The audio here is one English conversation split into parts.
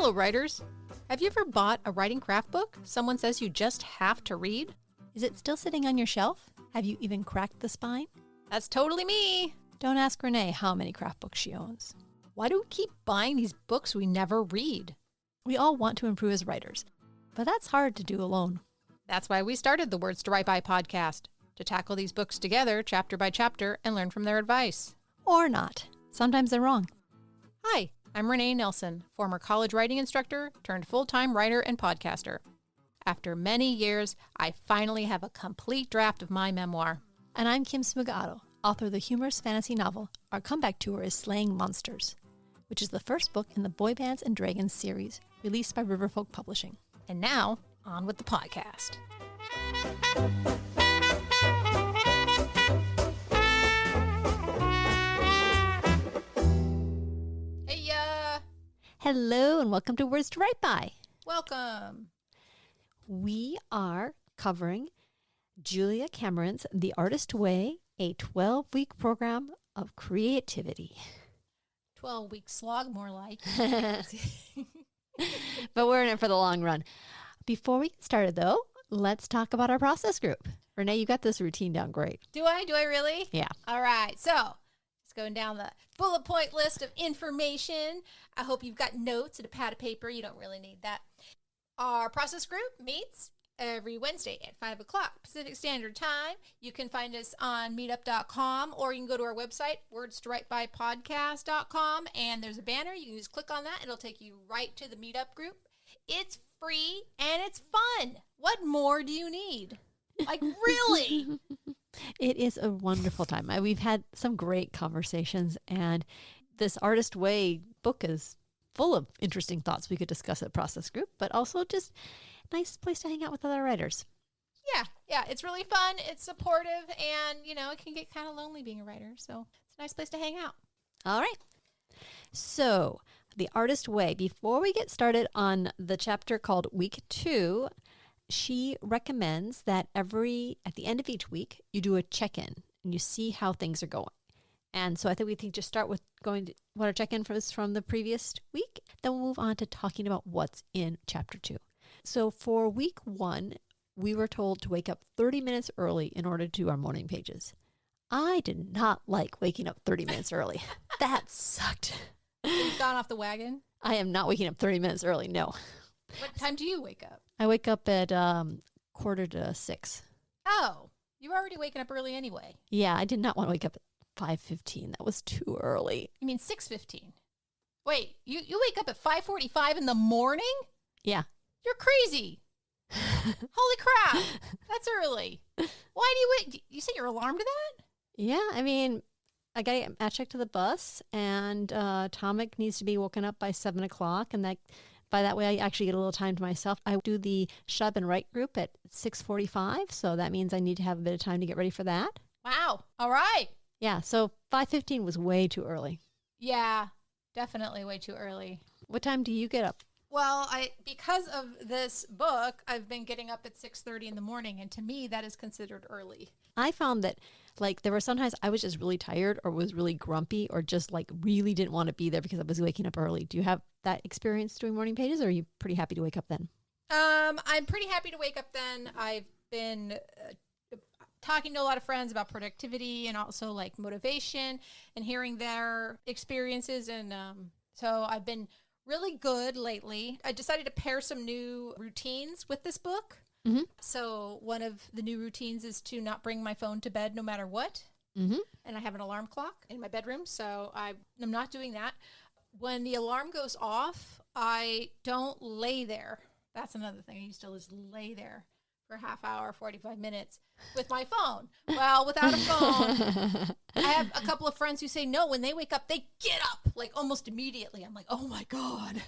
Hello, writers. Have you ever bought a writing craft book someone says you just have to read? Is it still sitting on your shelf? Have you even cracked the spine? That's totally me. Don't ask Renee how many craft books she owns. Why do we keep buying these books we never read? We all want to improve as writers, but that's hard to do alone. That's why we started the Words to Write By podcast, to tackle these books together chapter by chapter and learn from their advice. Or not. Sometimes they're wrong. Hi, I'm Renee Nelson, former college writing instructor turned full-time writer and podcaster. After many years, I finally have a complete draft of my memoir. And I'm Kim Smagato, author of the humorous fantasy novel Our Comeback Tour is Slaying Monsters, which is the first book in the Boy Bands and Dragons series, released by Riverfolk Publishing. And now, on with the podcast. Hello and welcome to Words to Write By. Welcome. We are covering Julia Cameron's The Artist Way, a 12-week program of creativity. 12-week slog, more like. But we're in it for the long run. Before we get started, though, let's talk about our process group. Renee, you got this routine down great. Do I? Do I really? Yeah. All right. So, just going down the bullet point list of information. I hope you've got notes and a pad of paper. You don't really need that. Our process group meets every Wednesday at 5 o'clock Pacific Standard Time. You can find us on meetup.com, or you can go to our website, wordstowritebypodcast.com, and there's a banner. You can just click on that. It'll take you right to the meetup group. It's free and it's fun. What more do you need? Like, really? It is a wonderful time. We've had some great conversations, and this Artist Way book is full of interesting thoughts we could discuss at Process Group, but also just a nice place to hang out with other writers. Yeah, it's really fun. It's supportive, and, it can get kind of lonely being a writer, so it's a nice place to hang out. All right. So, The Artist Way. Before we get started on the chapter called Week 2, she recommends that at the end of each week, you do a check-in and you see how things are going. And so I think we can just start with going to what our check-in is from the previous week. Then we'll move on to talking about what's in chapter 2. So for week 1, we were told to wake up 30 minutes early in order to do our morning pages. I did not like waking up 30 minutes early. That sucked. You've gone off the wagon? I am not waking up 30 minutes early, no. What time do you wake up? I wake up at 5:45. Oh, you're already waking up early anyway. Yeah, I did not want to wake up at 5:15. That was too early. You mean 6:15? Wait, you wake up at 5:45 in the morning? Yeah. You're crazy. Holy crap. That's early. Why do you wait? You set your alarm to that? Yeah, I mean, I got to get Matchek to the bus, and Tomic needs to be woken up by 7 o'clock, and by that way, I actually get a little time to myself. I do the Shut Up and Write group at 6:45, so that means I need to have a bit of time to get ready for that. Wow. All right. Yeah, so 5:15 was way too early. Yeah, definitely way too early. What time do you get up? Well, because of this book, I've been getting up at 6:30 in the morning, and to me, that is considered early. I found that, there were sometimes I was just really tired or was really grumpy or just, really didn't want to be there because I was waking up early. Do you have that experience doing morning pages, or are you pretty happy to wake up then? I'm pretty happy to wake up then. I've been talking to a lot of friends about productivity and also, motivation and hearing their experiences, and so I've been really good lately. I decided to pair some new routines with this book. Mm-hmm. So one of the new routines is to not bring my phone to bed no matter what. Mm-hmm. And I have an alarm clock in my bedroom, so I'm not doing that. When the alarm goes off, I don't lay there. That's another thing. I used to just lay there for a half hour, 45 minutes with my phone. Well, without a phone, I have a couple of friends who say, no, when they wake up, they get up almost immediately. I'm like, oh my God,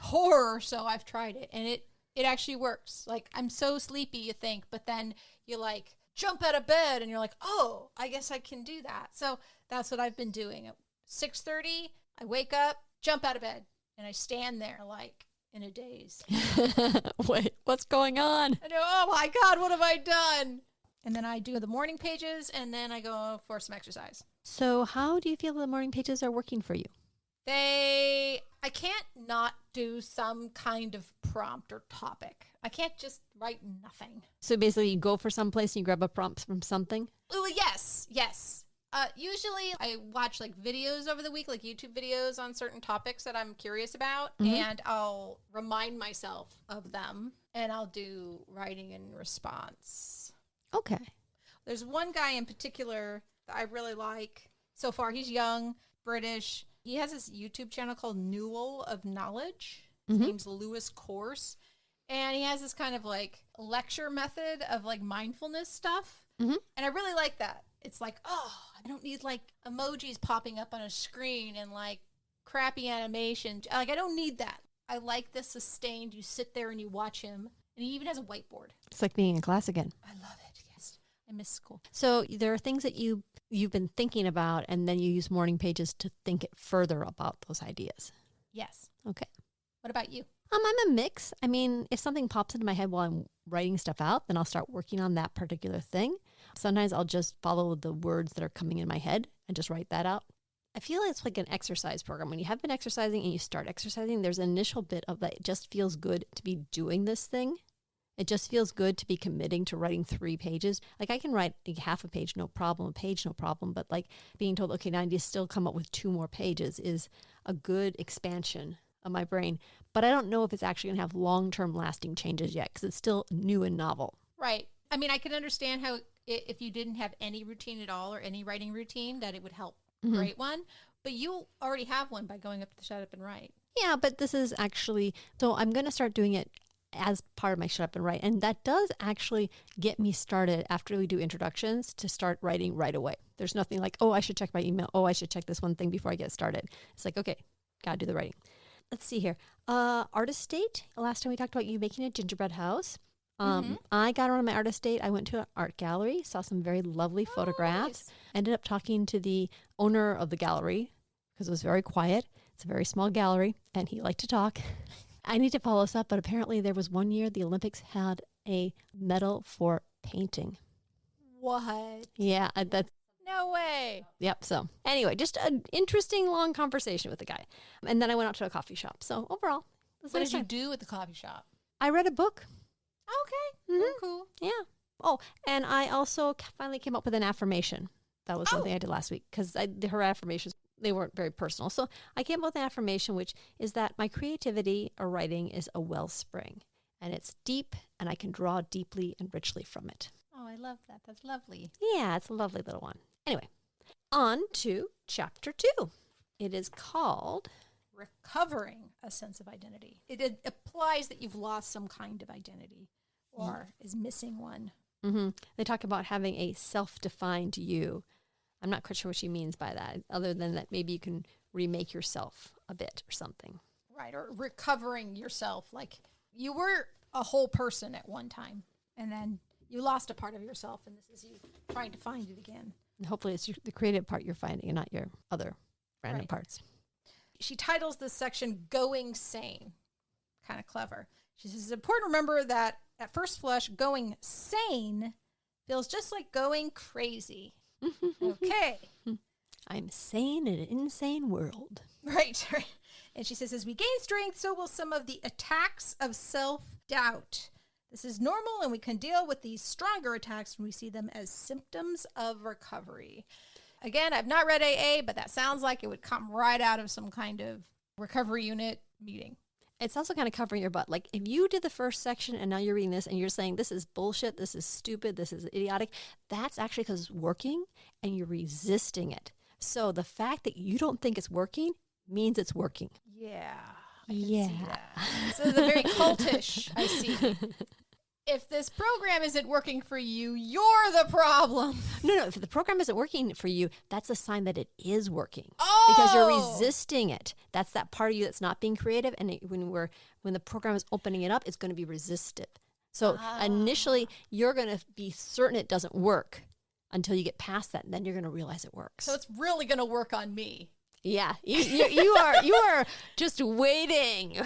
horror. So I've tried it, and it actually works. I'm so sleepy, you think, but then you jump out of bed and you're like, oh, I guess I can do that. So that's what I've been doing. At 6:30, I wake up, jump out of bed, and I stand there in a daze. Wait, what's going on? I know, oh my God, what have I done? And then I do the morning pages, and then I go for some exercise. So how do you feel the morning pages are working for you? I can't not do some kind of prompt or topic. I can't just write nothing. So basically you go for someplace and you grab a prompt from something? Oh, yes. Usually I watch like videos over the week, like YouTube videos on certain topics that I'm curious about, and I'll remind myself of them, and I'll do writing in response. Okay. There's one guy in particular that I really like so far. He's young, British. He has this YouTube channel called Newell of Knowledge. His name's Lewis Course. And he has this kind of like lecture method of like mindfulness stuff. And I really like that. It's like, oh, I don't need like emojis popping up on a screen and like crappy animation. Like, I don't need that. I like the sustained, you sit there and you watch him. And he even has a whiteboard. It's like being in class again. I love it. Yes. I miss school. So there are things that you've been thinking about, and then you use morning pages to think it further about those ideas. Yes. Okay. What about you? I'm a mix. I mean, if something pops into my head while I'm writing stuff out, then I'll start working on that particular thing. Sometimes I'll just follow the words that are coming in my head and just write that out. I feel it's like an exercise program. When you have been exercising and you start exercising, there's an initial bit of that. It just feels good to be doing this thing. It just feels good to be committing to writing 3 pages. Like I can write like half a page, no problem, a page, no problem. But like being told, okay, now I need to still come up with 2 more pages is a good expansion of my brain. But I don't know if it's actually going to have long-term lasting changes yet because it's still new and novel. Right. I mean, I can understand how if you didn't have any routine at all or any writing routine, that it would help create one. But you already have one by going up to the Shut Up and Write. Yeah, but this is actually, so I'm going to start doing it as part of my Shut Up and Write. And that does actually get me started after we do introductions to start writing right away. There's nothing like, oh, I should check my email. Oh, I should check this one thing before I get started. It's like, okay, got to do the writing. Let's see here. Artist date. Last time we talked about you making a gingerbread house. I got on my artist date. I went to an art gallery, saw some very lovely photographs, nice. Ended up talking to the owner of the gallery because it was very quiet. It's a very small gallery and he liked to talk. I need to follow this up, but apparently there was one year the Olympics had a medal for painting. What? Yeah, that's no way. Yep. So anyway, just an interesting long conversation with the guy. And then I went out to a coffee shop. So overall, what did you do at the coffee shop? I read a book. Okay. Oh, cool. Yeah. Oh, and I also finally came up with an affirmation. That was one thing I did last week because her affirmations, they weren't very personal. So I came up with an affirmation, which is that my creativity or writing is a wellspring and it's deep and I can draw deeply and richly from it. Oh, I love that. That's lovely. Yeah, it's a lovely little one. Anyway, on to chapter 2. It is called Recovering a Sense of Identity. It implies that you've lost some kind of identity or is missing one. They talk about having a self-defined you. I'm not quite sure what she means by that, other than that maybe you can remake yourself a bit or something. Right, or recovering yourself. Like you were a whole person at one time, and then you lost a part of yourself, and this is you trying to find it again. And hopefully it's the creative part you're finding and not your other random parts. She titles this section Going Sane. Kind of clever. She says it's important to remember that at first flush, going sane feels just like going crazy. Okay. I'm sane in an insane world. Right. And she says, as we gain strength, so will some of the attacks of self-doubt. This is normal, and we can deal with these stronger attacks when we see them as symptoms of recovery. Again, I've not read AA, but that sounds like it would come right out of some kind of recovery unit meeting. It's also kind of covering your butt. Like if you did the first section and now you're reading this and you're saying this is bullshit, this is stupid, this is idiotic, that's actually because it's working and you're resisting it. So the fact that you don't think it's working means it's working. Yeah. I can see that. So it's very cultish, I see. If this program isn't working for you, you're the problem. No, if the program isn't working for you, that's a sign that it is working. Oh! Because you're resisting it. That's that part of you that's not being creative. And when the program is opening it up, it's going to be resistive. So initially, you're going to be certain it doesn't work until you get past that. And then you're going to realize it works. So it's really going to work on me. Yeah, you are just waiting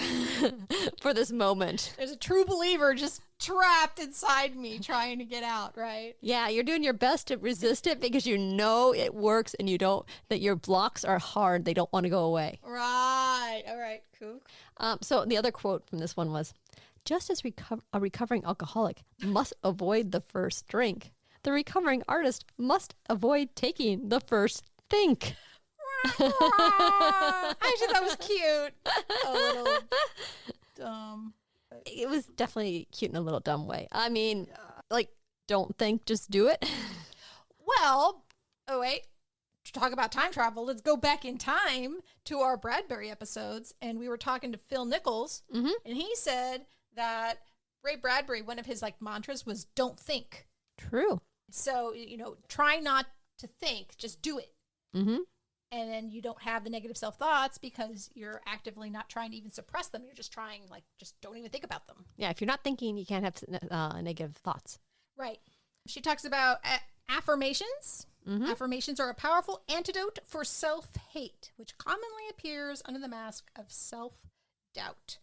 for this moment. There's a true believer just trapped inside me trying to get out, right? Yeah, you're doing your best to resist it because you know it works and that your blocks are hard. They don't want to go away. Right. All right, cool. So the other quote from this one was, just as a recovering alcoholic must avoid the first drink, the recovering artist must avoid taking the first think. I actually thought it was cute. A little dumb. It was definitely cute in a little dumb way. I mean, like, don't think, just do it. Well, oh wait. To talk about time travel, let's go back in time to our Bradbury episodes. And we were talking to Phil Nichols, and he said that Ray Bradbury, one of his like mantras was don't think. True. So, try not to think, just do it. Mm-hmm. And then you don't have the negative self-thoughts because you're actively not trying to even suppress them. You're just trying, just don't even think about them. Yeah, if you're not thinking, you can't have negative thoughts. Right. She talks about affirmations. Mm-hmm. Affirmations are a powerful antidote for self-hate, which commonly appears under the mask of self-doubt.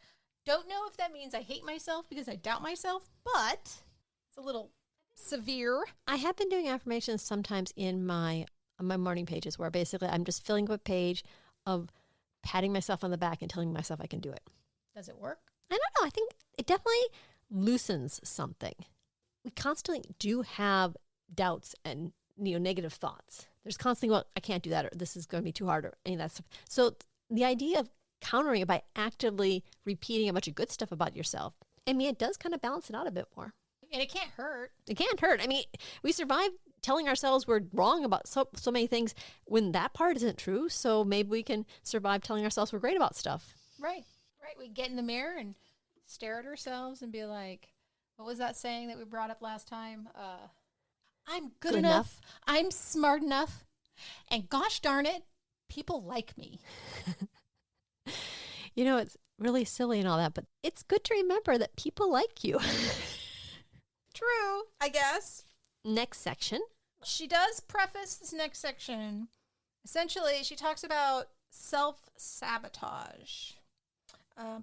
Don't know if that means I hate myself because I doubt myself, but it's a little severe. I have been doing affirmations sometimes in my morning pages where basically I'm just filling up a page of patting myself on the back and telling myself I can do it. Does it work? I don't know. I think it definitely loosens something. We constantly do have doubts and negative thoughts. There's constantly, well, I can't do that, or this is going to be too hard, or any of that stuff. So the idea of countering it by actively repeating a bunch of good stuff about yourself, I mean, it does kind of balance it out a bit more. And it can't hurt. It can't hurt. I mean, we survive telling ourselves we're wrong about so many things when that part isn't true. So maybe we can survive telling ourselves we're great about stuff. Right. Right. We get in the mirror and stare at ourselves and be like, what was that saying that we brought up last time? I'm good enough. I'm smart enough. And gosh darn it, people like me. It's really silly and all that, but it's good to remember that people like you. True, I guess. Next section. She does preface this next section. Essentially, she talks about self-sabotage.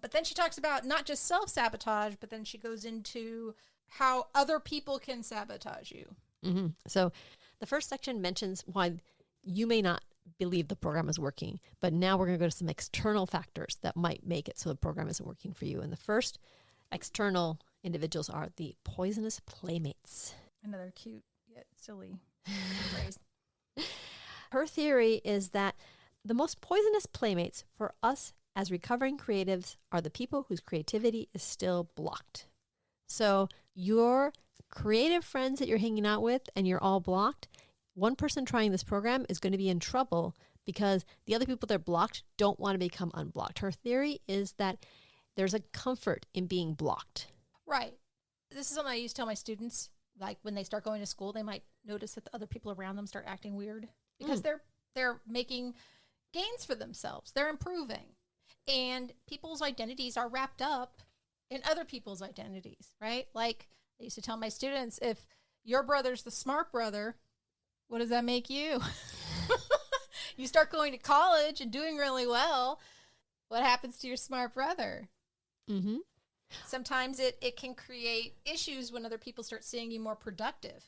But then she talks about not just self-sabotage, but then she goes into how other people can sabotage you. Mm-hmm. So the first section mentions why you may not believe the program is working, but now we're going to go to some external factors that might make it so the program isn't working for you. And the first external individuals are the poisonous playmates. Another cute yet silly phrase. Her theory is that the most poisonous playmates for us as recovering creatives are the people whose creativity is still blocked. So your creative friends that you're hanging out with and you're all blocked, one person trying this program is going to be in trouble because the other people that are blocked don't want to become unblocked. Her theory is that there's a comfort in being blocked. Right. This is something I used to tell my students. Like when they start going to school, they might notice that the other people around them start acting weird because they're making gains for themselves. They're improving. And people's identities are wrapped up in other people's identities, right? Like I used to tell my students, if your brother's the smart brother, what does that make you? You start going to college and doing really well. What happens to your smart brother? Mm-hmm. Sometimes it can create issues when other people start seeing you more productive.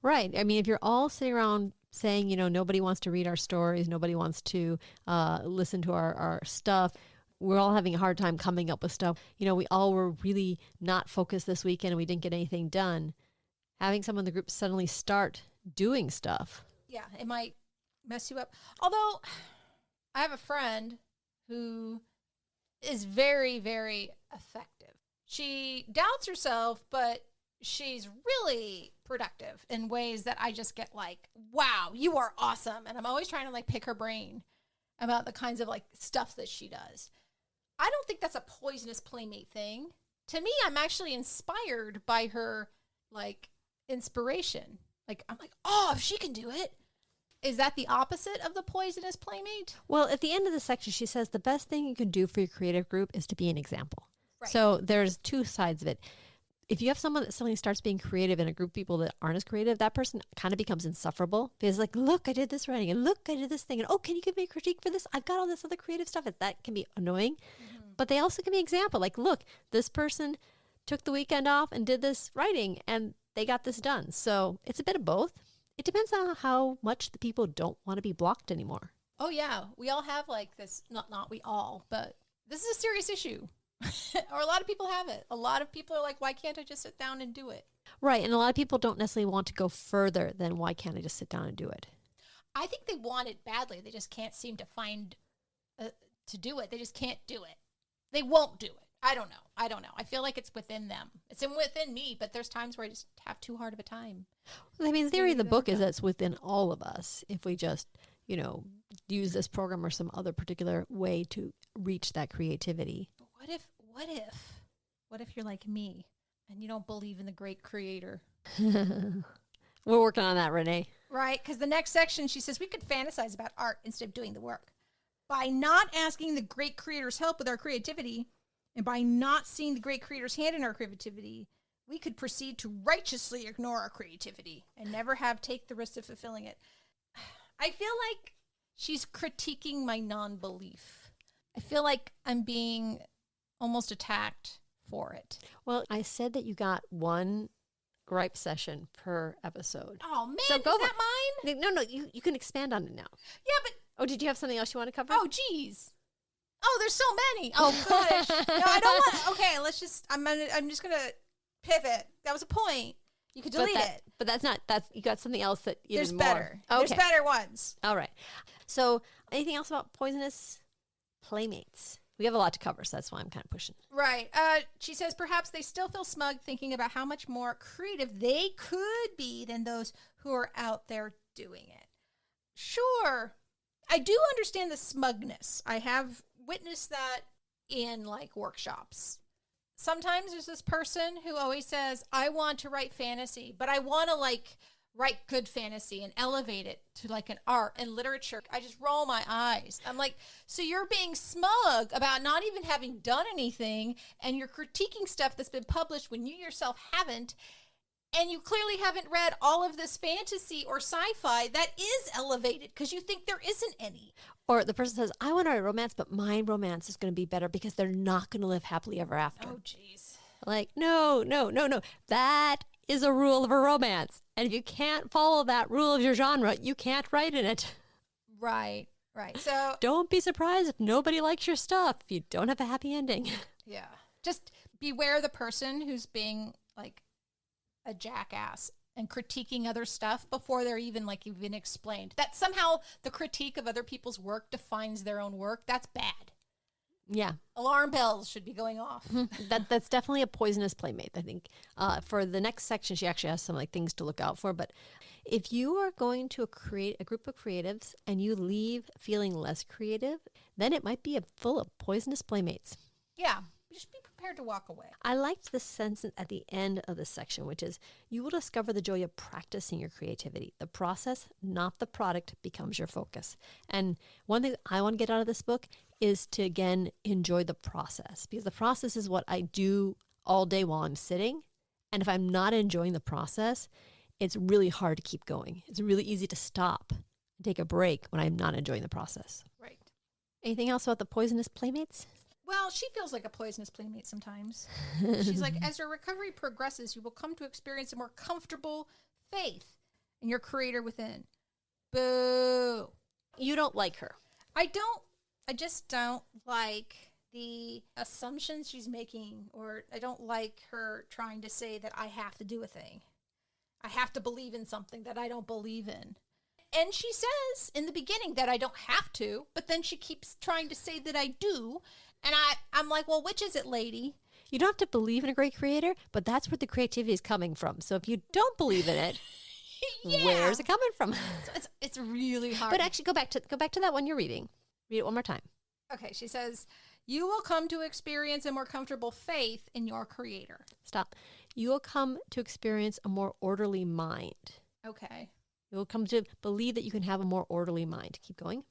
Right. I mean, if you're all sitting around saying, nobody wants to read our stories, nobody wants to listen to our stuff, we're all having a hard time coming up with stuff. We all were really not focused this weekend and we didn't get anything done. Having someone in the group suddenly start doing stuff. Yeah, it might mess you up. Although I have a friend who is very, very effective. She doubts herself, but she's really productive in ways that I just get like, wow, you are awesome. And I'm always trying to pick her brain about the kinds of stuff that she does. I don't think that's a poisonous playmate thing. To me, I'm actually inspired by her inspiration. I'm like, oh, if she can do it. Is that the opposite of the poisonous playmate? Well, at the end of the section, she says the best thing you can do for your creative group is to be an example. Right. So there's two sides of it. if you have someone that suddenly starts being creative in a group of people that aren't as creative, that person kind of becomes insufferable because like, look, I did this writing and look, I did this thing. And oh, can you give me a critique for this? I've got all this other creative stuff. That can be annoying, but they also can be an example. Like, look, this person took the weekend off and did this writing and they got this done. So it's a bit of both. It depends on how much the people don't want to be blocked anymore. Oh yeah. We all have like this, not we all, but this is a serious issue. Or a lot of people have it. A lot of people are like, why can't I just sit down and do it? Right. And a lot of people don't necessarily want to go further than why can't I just sit down and do it? I think they want it badly. They just can't seem to find to do it. They just can't do it. They won't do it. I don't know. I feel like it's within them. It's within me, but there's times where I just have too hard of a time. Well, I mean, the theory of the book is that it's within all of us if we just, use this program or some other particular way to reach that creativity. What if you're like me and you don't believe in the great creator? We're working on that, Renee. Right, because the next section, she says, we could fantasize about art instead of doing the work. By not asking the great creator's help with our creativity, and by not seeing the great creator's hand in our creativity, we could proceed to righteously ignore our creativity and never take the risk of fulfilling it. I feel like she's critiquing my non-belief. I feel like I'm being almost attacked for it. Well, I said that you got one gripe session per episode. Oh, man, so is that mine? No, you can expand on it now. Yeah, but... Oh, did you have something else you want to cover? Oh, geez. Oh, there's so many. Oh, gosh. No, I don't want... Okay, let's just... I'm just going to pivot. That was a point. You could delete it. But that's not... You got something else that... There's better. Okay. There's better ones. All right. So, anything else about poisonous playmates? We have a lot to cover, so that's why I'm kind of pushing. Right. She says, perhaps they still feel smug thinking about how much more creative they could be than those who are out there doing it. Sure. I do understand the smugness. I have witnessed that in, like, workshops. Sometimes there's this person who always says, I want to write fantasy, but I want to, like, write good fantasy and elevate it to like an art and literature. I just roll my eyes. I'm like, so you're being smug about not even having done anything and you're critiquing stuff that's been published when you yourself haven't, and you clearly haven't read all of this fantasy or sci-fi that is elevated because you think there isn't any. Or the person says, I want to write romance, but my romance is going to be better because they're not going to live happily ever after. Oh, jeez. Like, no. That is a rule of a romance. And if you can't follow that rule of your genre, you can't write in it. Right. So don't be surprised if nobody likes your stuff if you don't have a happy ending. Yeah. Just beware the person who's being like a jackass and critiquing other stuff before they're even explained. That somehow the critique of other people's work defines their own work. That's bad. Yeah. Alarm bells should be going off. That's definitely a poisonous playmate, I think. For the next section, she actually has some things to look out for. But if you are going to create a group of creatives and you leave feeling less creative, then it might be full of poisonous playmates. Yeah. Just be prepared to walk away. I liked the sentence at the end of this section, which is, you will discover the joy of practicing your creativity. The process, not the product, becomes your focus. And one thing I want to get out of this book is to, again, enjoy the process, because the process is what I do all day while I'm sitting. And if I'm not enjoying the process, it's really hard to keep going. It's really easy to stop and take a break when I'm not enjoying the process. Right. Anything else about the poisonous playmates? Well, she feels like a poisonous playmate sometimes. She's like, as your recovery progresses, you will come to experience a more comfortable faith in your creator within. Boo. You don't like her. I just don't like the assumptions she's making, or I don't like her trying to say that I have to do a thing. I have to believe in something that I don't believe in. And she says in the beginning that I don't have to, but then she keeps trying to say that I do. And I'm like, well, which is it, lady? You don't have to believe in a great creator, but that's where the creativity is coming from. So if you don't believe in it, yeah. Where's it coming from? It's really hard. But actually, go back to that one you're reading. Read it one more time. Okay, she says, you will come to experience a more comfortable faith in your creator. Stop. You will come to experience a more orderly mind. Okay. You will come to believe that you can have a more orderly mind. Keep going.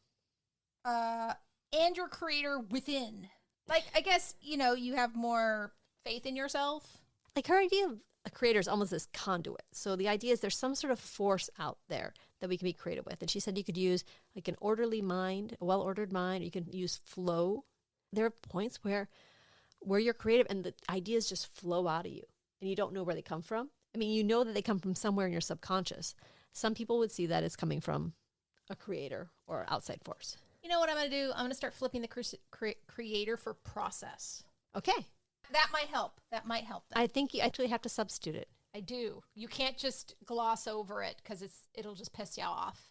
And your creator within. Like, I guess, you have more faith in yourself. like her idea of a creator is almost this conduit. So the idea is there's some sort of force out there that we can be creative with. And she said you could use like an orderly mind, a well-ordered mind, or you can use flow. There are points where you're creative and the ideas just flow out of you and you don't know where they come from. I mean, you know that they come from somewhere in your subconscious. Some people would see that as coming from a creator or outside force. You know what I'm going to do? I'm going to start flipping the creator for process. Okay. That might help. That might help them. I think you actually have to substitute it. I do. You can't just gloss over it because it'll just piss you off.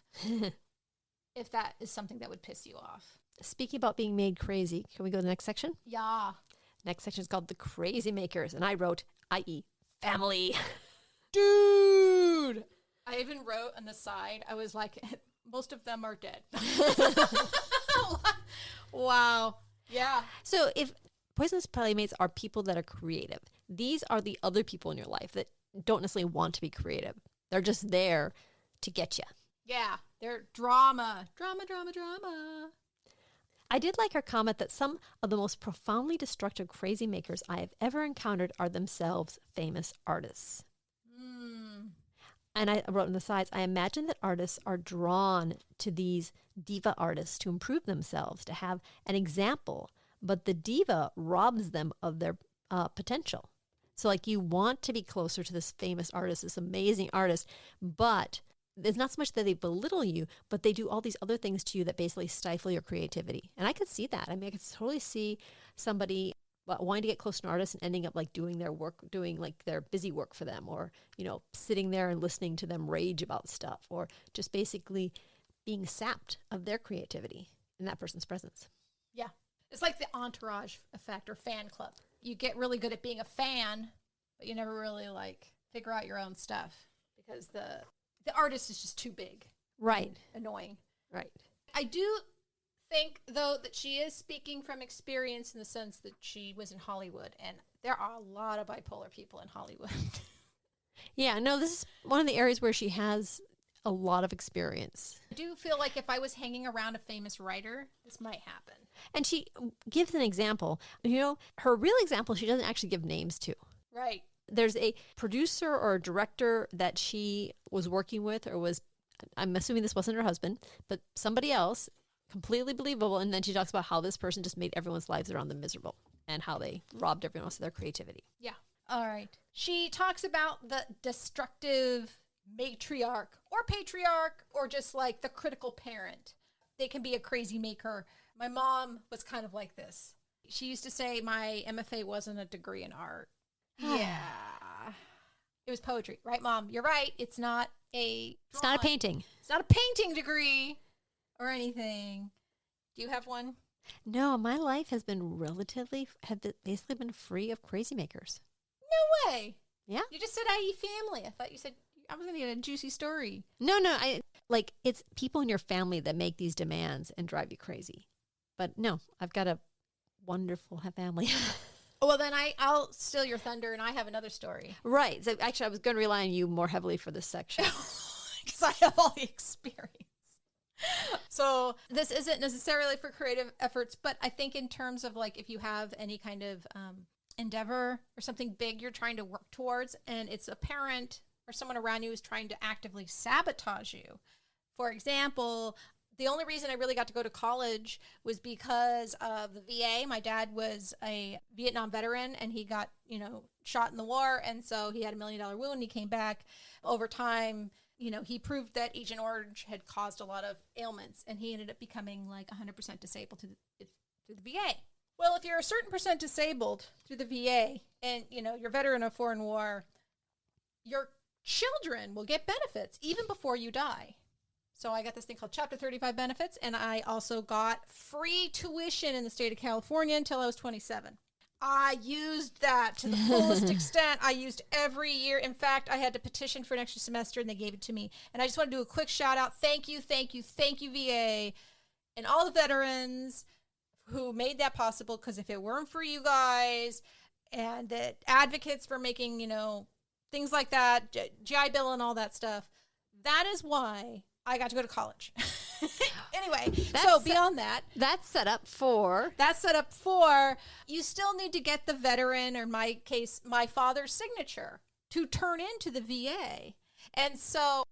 If that is something that would piss you off. Speaking about being made crazy, can we go to the next section? Yeah. Next section is called the crazymakers, and I wrote, i.e., family. Dude! I even wrote on the side, I was like, most of them are dead. Wow. Yeah. So if poisonous playmates are people that are creative, these are the other people in your life that don't necessarily want to be creative. They're just there to get you. Yeah. They're drama. Drama. I did like her comment that some of the most profoundly destructive crazy makers I have ever encountered are themselves famous artists. And I wrote on the sides, I imagine that artists are drawn to these diva artists to improve themselves, to have an example, but the diva robs them of their potential. So like you want to be closer to this famous artist, this amazing artist, but it's not so much that they belittle you, but they do all these other things to you that basically stifle your creativity. And I could see that. I mean, I could totally see somebody wanting to get close to an artist and ending up like doing their work, doing like their busy work for them, or, you know, sitting there and listening to them rage about stuff, or just basically being sapped of their creativity in that person's presence. Yeah. It's like the entourage effect or fan club. You get really good at being a fan, but you never really like figure out your own stuff because the artist is just too big. Right. Annoying. Right. I do think, though, that she is speaking from experience in the sense that she was in Hollywood, and there are a lot of bipolar people in Hollywood. Yeah, no, this is one of the areas where she has a lot of experience. I do feel like if I was hanging around a famous writer, this might happen. And she gives an example. You know, her real example, she doesn't actually give names to. Right. There's a producer or a director that she was working with, or was, I'm assuming this wasn't her husband, but somebody else, completely believable. And then she talks about how this person just made everyone's lives around them miserable and how they robbed everyone else of their creativity. Yeah. All right. She talks about the destructive matriarch or patriarch or just like the critical parent. They can be a crazy maker. My mom was kind of like this. She used to say my MFA wasn't a degree in art. Yeah. It was poetry. Right, Mom? You're right. It's not a It's not a painting. It's not a painting degree or anything. Do you have one? No, my life has been basically been free of crazy makers. No way. Yeah. You just said IE family. I thought you said I was going to get a juicy story. No, it's people in your family that make these demands and drive you crazy. But no, I've got a wonderful family. Well, then I'll steal your thunder, and I have another story. Right. So actually, I was going to rely on you more heavily for this section. Because I have all the experience. So this isn't necessarily for creative efforts, but I think in terms of like if you have any kind of endeavor or something big you're trying to work towards, and it's a parent or someone around you is trying to actively sabotage you. For example, the only reason I really got to go to college was because of the VA. My dad was a Vietnam veteran, and he got, shot in the war. And so he had $1 million wound. He came back over time. He proved that Agent Orange had caused a lot of ailments, and he ended up becoming like 100% disabled through the VA. Well, if you're a certain percent disabled through the VA and, you're a veteran of foreign war, your children will get benefits even before you die. So I got this thing called Chapter 35 benefits, and I also got free tuition in the state of California until I was 27. I used that to the fullest extent. I used every year. In fact, I had to petition for an extra semester, and they gave it to me. And I just want to do a quick shout out. Thank you, VA, and all the veterans who made that possible, because if it weren't for you guys and the advocates for making, things like that, GI Bill and all that stuff, that is why I got to go to college. Anyway, That's so beyond that, That's set up for. you still need to get the veteran, or in my case, my father's signature to turn into the VA. And so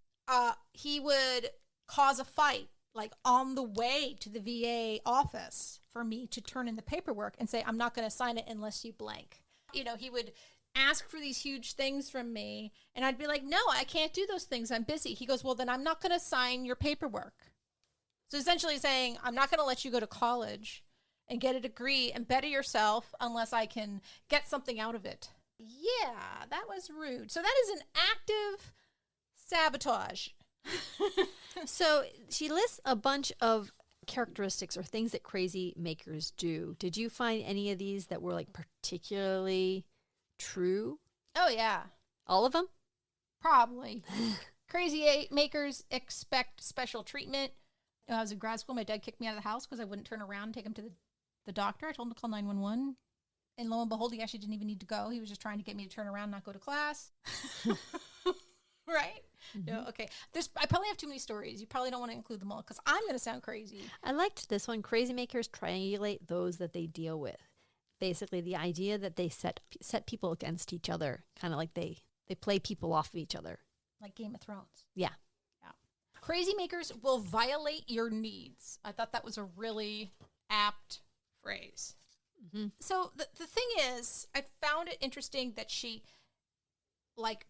he would cause a fight like on the way to the VA office for me to turn in the paperwork and say, I'm not going to sign it unless you blank. You know, he would ask for these huge things from me, and I'd be like, no, I can't do those things. I'm busy. He goes, well, then I'm not going to sign your paperwork. So essentially saying, I'm not going to let you go to college and get a degree and better yourself unless I can get something out of it. Yeah, that was rude. So that is an active sabotage. So she lists a bunch of characteristics or things that crazy makers do. Did you find any of these that were like particularly true? Oh, yeah. All of them? Probably. Crazy makers expect special treatment. When I was in grad school, my dad kicked me out of the house because I wouldn't turn around and take him to the doctor. I told him to call 911. And lo and behold, he actually didn't even need to go. He was just trying to get me to turn around and not go to class. Right? Mm-hmm. No, okay. I probably have too many stories. You probably don't want to include them all because I'm going to sound crazy. I liked this one. Crazy makers triangulate those that they deal with. Basically, the idea that they set people against each other, kind of like they play people off of each other. Like Game of Thrones. Yeah. Crazy makers will violate your needs. I thought that was a really apt phrase. Mm-hmm. So the thing is, I found it interesting that she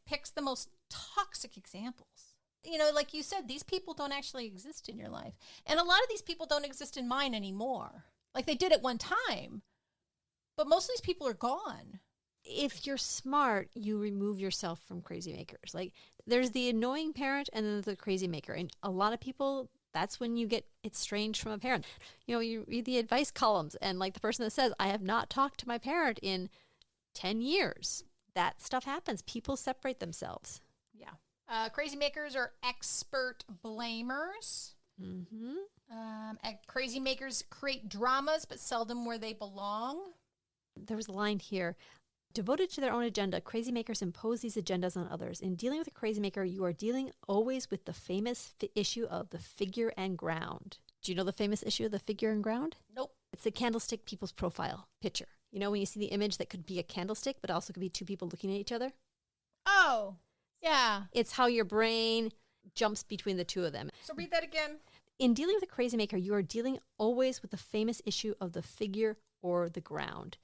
picks the most toxic examples. You know, like you said, these people don't actually exist in your life. And a lot of these people don't exist in mine anymore. Like they did at one time, but most of these people are gone. If you're smart, you remove yourself from crazy makers. Like there's the annoying parent and then the crazy maker. And a lot of people, that's when you get estranged from a parent. You know, you read the advice columns and like the person that says, I have not talked to my parent in 10 years. That stuff happens. People separate themselves. Yeah. Crazy makers are expert blamers. Mm-hmm. Crazy makers create dramas, but seldom where they belong. There was a line here. Devoted to their own agenda, crazy makers impose these agendas on others. In dealing with a crazy maker, you are dealing always with the famous issue of the figure and ground. Do you know the famous issue of the figure and ground? Nope. It's the candlestick people's profile picture. You know, when you see the image that could be a candlestick, but also could be two people looking at each other? Oh, yeah. It's how your brain jumps between the two of them. So read that again. In dealing with a crazy maker, you are dealing always with the famous issue of the figure or the ground.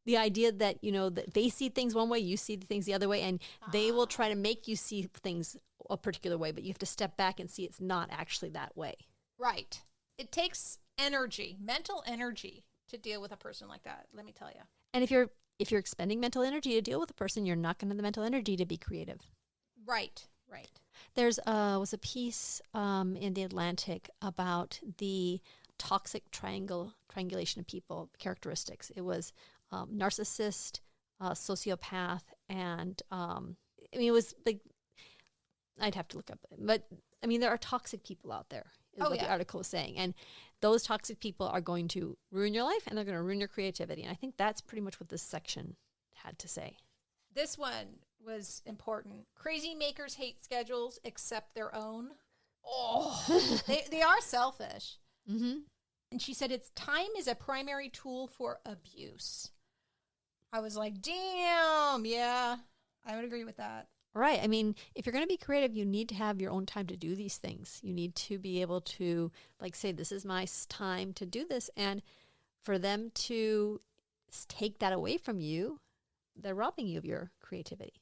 The idea that, you know, that they see things one way, you see things the other way, and they will try to make you see things a particular way, but you have to step back and see it's not actually that way. Right. It takes energy, mental energy, to deal with a person like that, let me tell you. And if you're expending mental energy to deal with a person, you're not going to have the mental energy to be creative. Right. There's was a piece in The Atlantic about the toxic triangulation of people characteristics. It was narcissist, sociopath, and it was like, I'd have to look up, but I mean, there are toxic people out there, is what the article is saying, and those toxic people are going to ruin your life, and they're going to ruin your creativity, and I think that's pretty much what this section had to say. This one was important. Crazy makers hate schedules except their own. Oh, they are selfish. Mm-hmm. And she said, it's time is a primary tool for abuse. I was like, damn, yeah, I would agree with that. Right. I mean, if you're going to be creative, you need to have your own time to do these things. You need to be able to, like, say, this is my time to do this. And for them to take that away from you, they're robbing you of your creativity.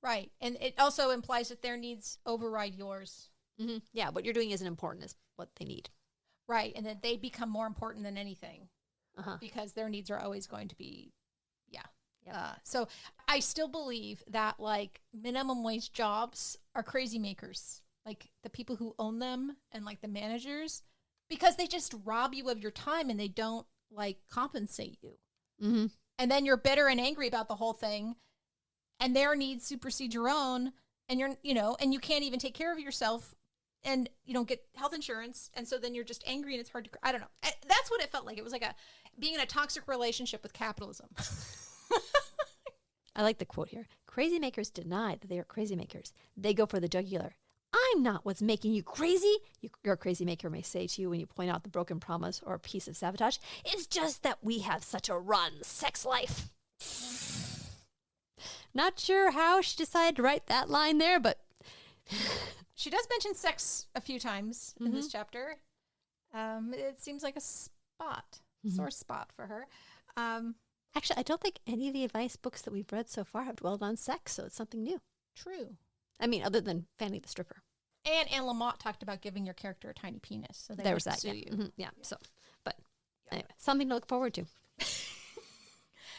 Right. And it also implies that their needs override yours. Mm-hmm. Yeah, what you're doing isn't important as what they need. Right. And that they become more important than anything because their needs are always going to be, so I still believe that like minimum wage jobs are crazy makers, like the people who own them and like the managers, because they just rob you of your time and they don't like compensate you. Mm-hmm. And then you're bitter and angry about the whole thing and their needs supersede your own and and you can't even take care of yourself and you don't get health insurance. And so then you're just angry and it's hard to, I don't know. That's what it felt like. It was like being in a toxic relationship with capitalism. I like the quote here. Crazy makers deny that they are crazy makers. They go for the jugular. I'm not what's making you crazy. Your crazy maker may say to you when you point out the broken promise or a piece of sabotage. It's just that we have such a rotten sex life. Not sure how she decided to write that line there, but she does mention sex a few times in this chapter. It seems like a sore spot for her. Actually, I don't think any of the advice books that we've read so far have dwelled on sex, so it's something new. True. I mean, other than Fanny the stripper. And Anne Lamott talked about giving your character a tiny penis, so they there was that. sue you. Mm-hmm. Yeah. So, but anyway, something to look forward to.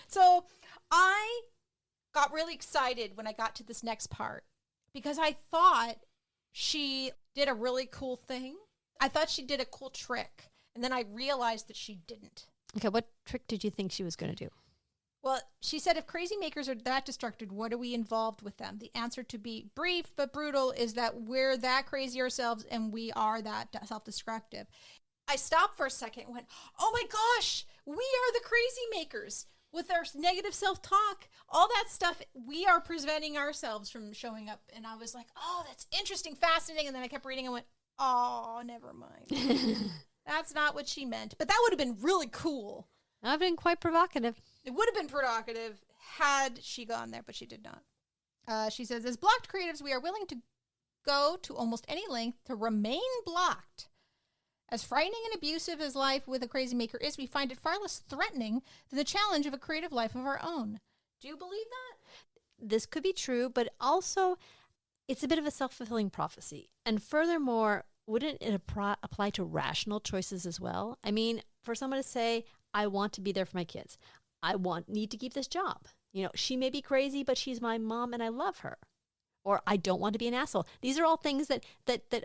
So I got really excited when I got to this next part because I thought she did a really cool thing. I thought she did a cool trick, and then I realized that she didn't. Okay, what trick did you think she was going to do? Well, she said, if crazy makers are that destructive, what are we involved with them? The answer, to be brief but brutal, is that we're that crazy ourselves and we are that self-destructive. I stopped for a second and went, oh my gosh, we are the crazy makers. With our negative self-talk, all that stuff, we are preventing ourselves from showing up. And I was like, oh, that's interesting, fascinating. And then I kept reading and went, oh, never mind. That's not what she meant. But that would have been really cool. I've been quite provocative. It would have been provocative had she gone there, but she did not. She says, as blocked creatives, we are willing to go to almost any length to remain blocked. As frightening and abusive as life with a crazy maker is, we find it far less threatening than the challenge of a creative life of our own. Do you believe that? This could be true, but also it's a bit of a self-fulfilling prophecy. And furthermore, wouldn't it apply to rational choices as well? I mean, for someone to say, I want to be there for my kids. I need to keep this job. You know, she may be crazy, but she's my mom and I love her. Or I don't want to be an asshole. These are all things that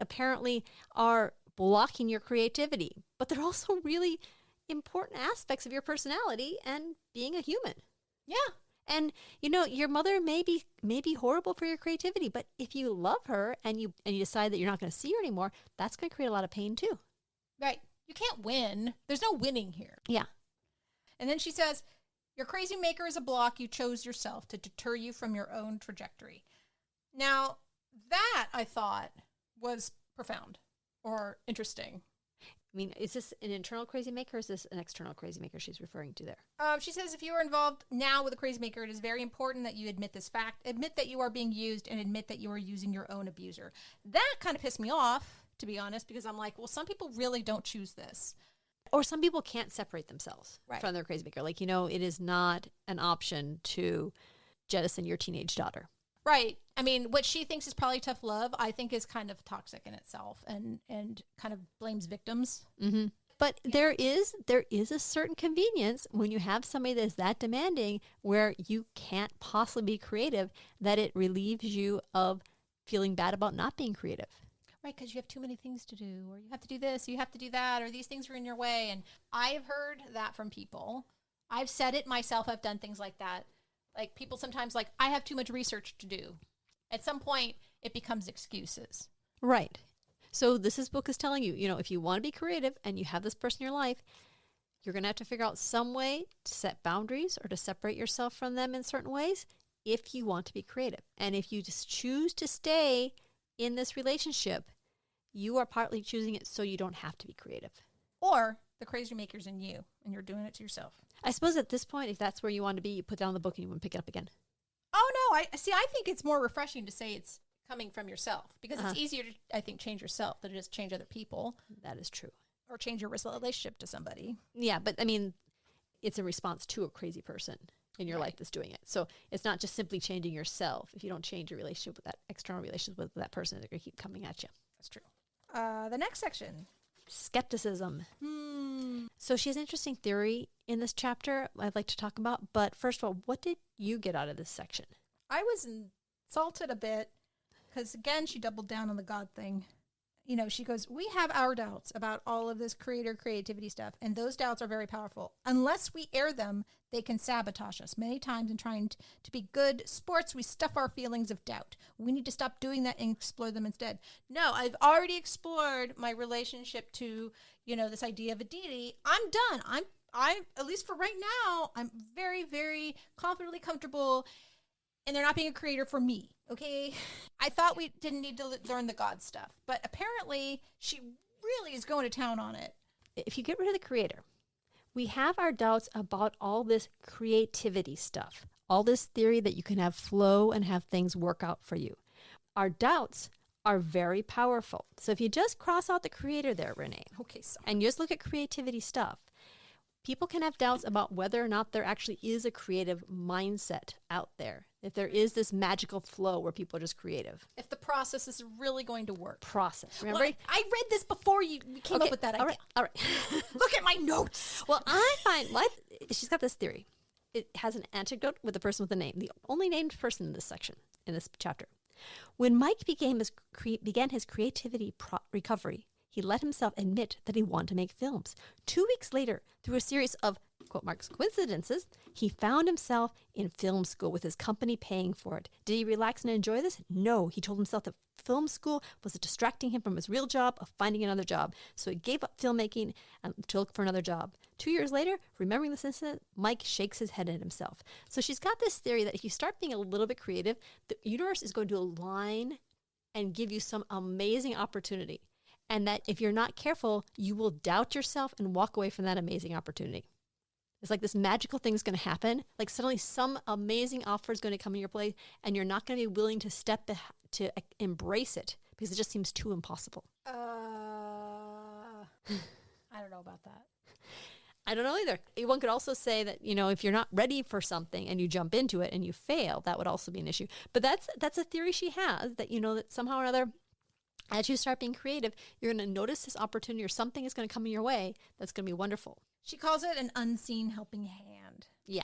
apparently are blocking your creativity, but they're also really important aspects of your personality and being a human. Yeah. And you know, your mother may be horrible for your creativity, but if you love her and you decide that you're not going to see her anymore, that's going to create a lot of pain too. Right. You can't win. There's no winning here. Yeah. And then she says, your crazy maker is a block you chose yourself to deter you from your own trajectory. Now, that I thought was profound or interesting. I mean, is this an internal crazy maker or is this an external crazy maker she's referring to there? She says, if you are involved now with a crazy maker, it is very important that you admit this fact, admit that you are being used, and admit that you are using your own abuser. That kind of pissed me off, to be honest, because I'm like, well, some people really don't choose this. Or some people can't separate themselves Right. from their crazy maker. Like, you know, it is not an option to jettison your teenage daughter. Right. I mean, what she thinks is probably tough love, I think is kind of toxic in itself and kind of blames victims. Mm-hmm. But there is a certain convenience when you have somebody that's that demanding where you can't possibly be creative, that it relieves you of feeling bad about not being creative. Right, because you have too many things to do, or you have to do this, you have to do that, or these things are in your way. And I've heard that from people. I've said it myself. I've done things like that. Like people sometimes like, I have too much research to do. At some point, it becomes excuses. Right. So this book is telling you, you know, if you want to be creative and you have this person in your life, you're going to have to figure out some way to set boundaries or to separate yourself from them in certain ways if you want to be creative. And if you just choose to stay in this relationship, you are partly choosing it so you don't have to be creative. Or the crazy maker's in you, and you're doing it to yourself. I suppose at this point, if that's where you want to be, you put down the book and you wouldn't pick it up again. Oh, no. I think it's more refreshing to say it's coming from yourself, because it's easier to, I think, change yourself than to just change other people. That is true. Or change your relationship to somebody. Yeah, but I mean, it's a response to a crazy person in your life that's doing it. So it's not just simply changing yourself. If you don't change your relationship with that external relationship with that person, they're going to keep coming at you. That's true. The next section. Skepticism. So she has an interesting theory in this chapter I'd like to talk about. But first of all, what did you get out of this section? I was insulted a bit because, again, she doubled down on the God thing. You know, she goes, we have our doubts about all of this creativity stuff, and those doubts are very powerful. Unless we air them, they can sabotage us. Many times in trying to be good sports, we stuff our feelings of doubt. We need to stop doing that and explore them instead. No, I've already explored my relationship to, you know, this idea of a deity. I'm done. I'm at least for right now, I'm very, very confidently comfortable and they're not being a creator for me. Okay. I thought we didn't need to learn the God stuff, but apparently she really is going to town on it. If you get rid of the creator, we have our doubts about all this creativity stuff, all this theory that you can have flow and have things work out for you. Our doubts are very powerful. So if you just cross out the creator there, Renee, Okay, sorry. and you just look at creativity stuff, people can have doubts about whether or not there actually is a creative mindset out there. If there is this magical flow where people are just creative. If the process is really going to work. Process. Remember? Well, I read this before we came up with that idea. All right. Look at my notes. Well, I find she's got this theory. It has an anecdote with the person with a name, the only named person in this section, in this chapter. When Mike began his creativity recovery, he let himself admit that he wanted to make films. 2 weeks later, through a series of, quote marks, coincidences, he found himself in film school with his company paying for it. Did he relax and enjoy this? No. He told himself that film school was distracting him from his real job of finding another job. So he gave up filmmaking to look for another job. 2 years later, remembering this incident, Mike shakes his head at himself. So she's got this theory that if you start being a little bit creative, the universe is going to align and give you some amazing opportunity. And that if you're not careful, you will doubt yourself and walk away from that amazing opportunity. It's like this magical thing is going to happen. Like suddenly some amazing offer is going to come in your play and you're not going to be willing to to embrace it because it just seems too impossible. I don't know about that. I don't know either. One could also say that, if you're not ready for something and you jump into it and you fail, that would also be an issue. But that's a theory she has that, that somehow or another, as you start being creative, you're going to notice this opportunity or something is going to come in your way that's going to be wonderful. She calls it an unseen helping hand. Yeah.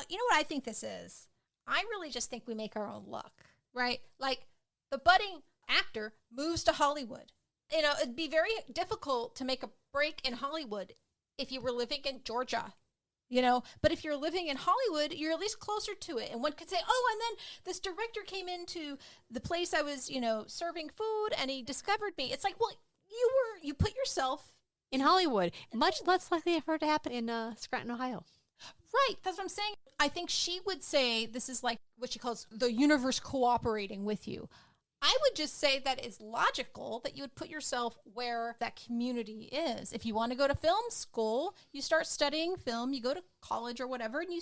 You know what I think this is? I really just think we make our own luck, right? Like the budding actor moves to Hollywood. It'd be very difficult to make a break in Hollywood if you were living in Georgia, but if you're living in Hollywood, you're at least closer to it. And one could say, oh, and then this director came into the place I was, serving food and he discovered me. It's like, well, you put yourself in Hollywood, much less likely for it to happen in Scranton, Ohio. Right. That's what I'm saying. I think she would say this is like what she calls the universe cooperating with you. I would just say that it's logical that you would put yourself where that community is. If you want to go to film school, you start studying film, you go to college or whatever, and you